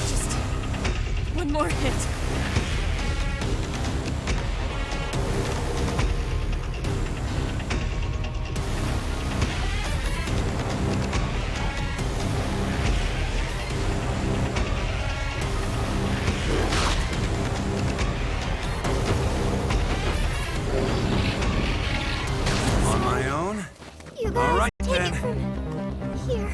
Just one more hit. On my own? You guys All right, take then. it from here.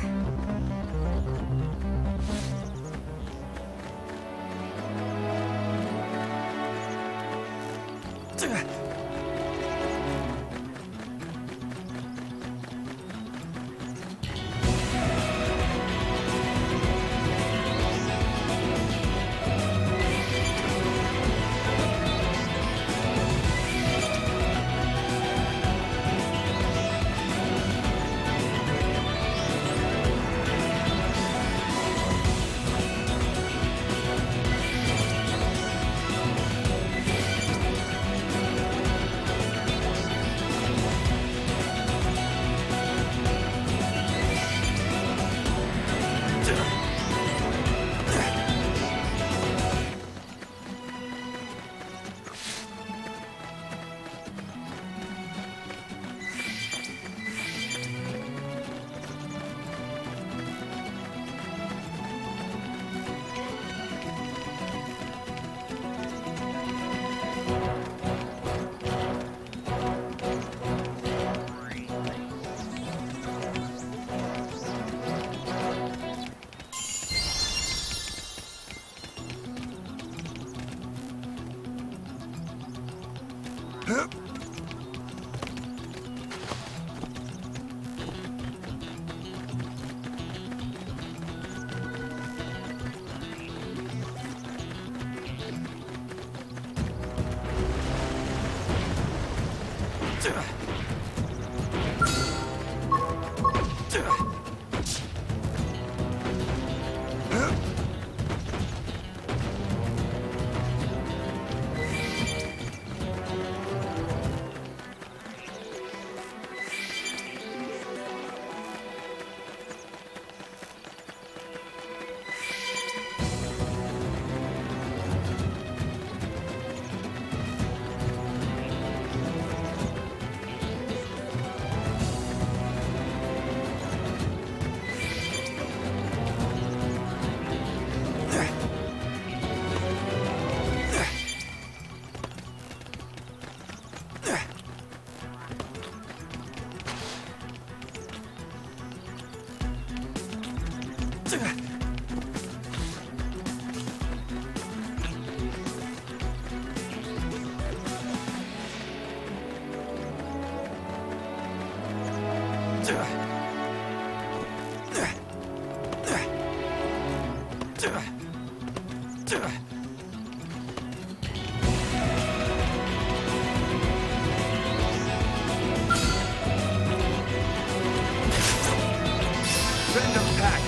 Random pack.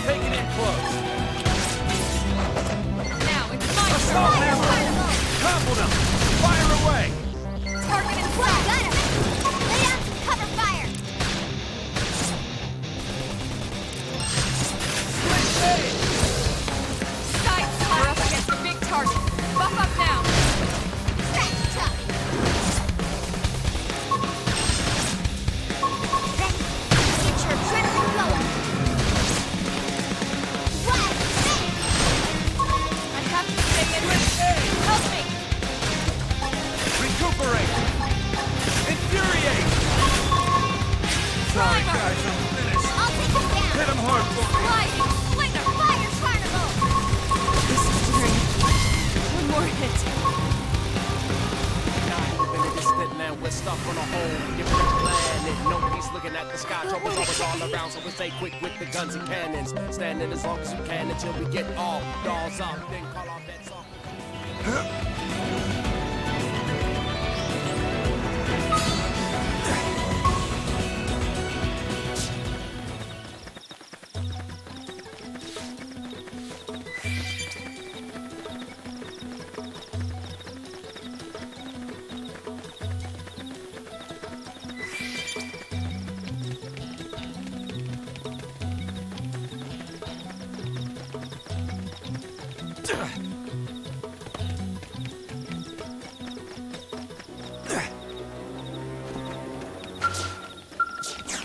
Take it in close. Now, it's my Assault turn! hammer! Topple them! Fire away! Target in play. Got him. Lay down some cover fire. Sights are up against the big target. Buff up now! Scratch tough. Then get your adrenaline going. Wild thing. I have to stay in with Help me! Recuperate! Infuriate! Sorry, Primer! guys, I'm finished. I'll take him down. Hit him hard for me. Sliding! Slinger! Fire Chronicles. This is great. One more hit. Now we're stuck on a whole different planet. No peace looking at the sky. Trouble's always all around, so we stay quick with the guns and cannons. Standing as long as you can until we get all dolls up. Then call our bets off.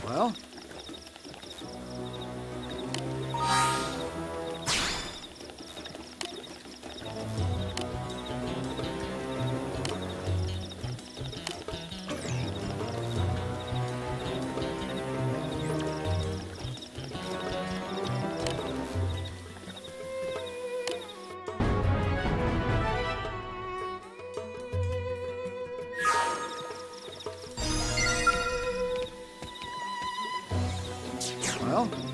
Well? Well?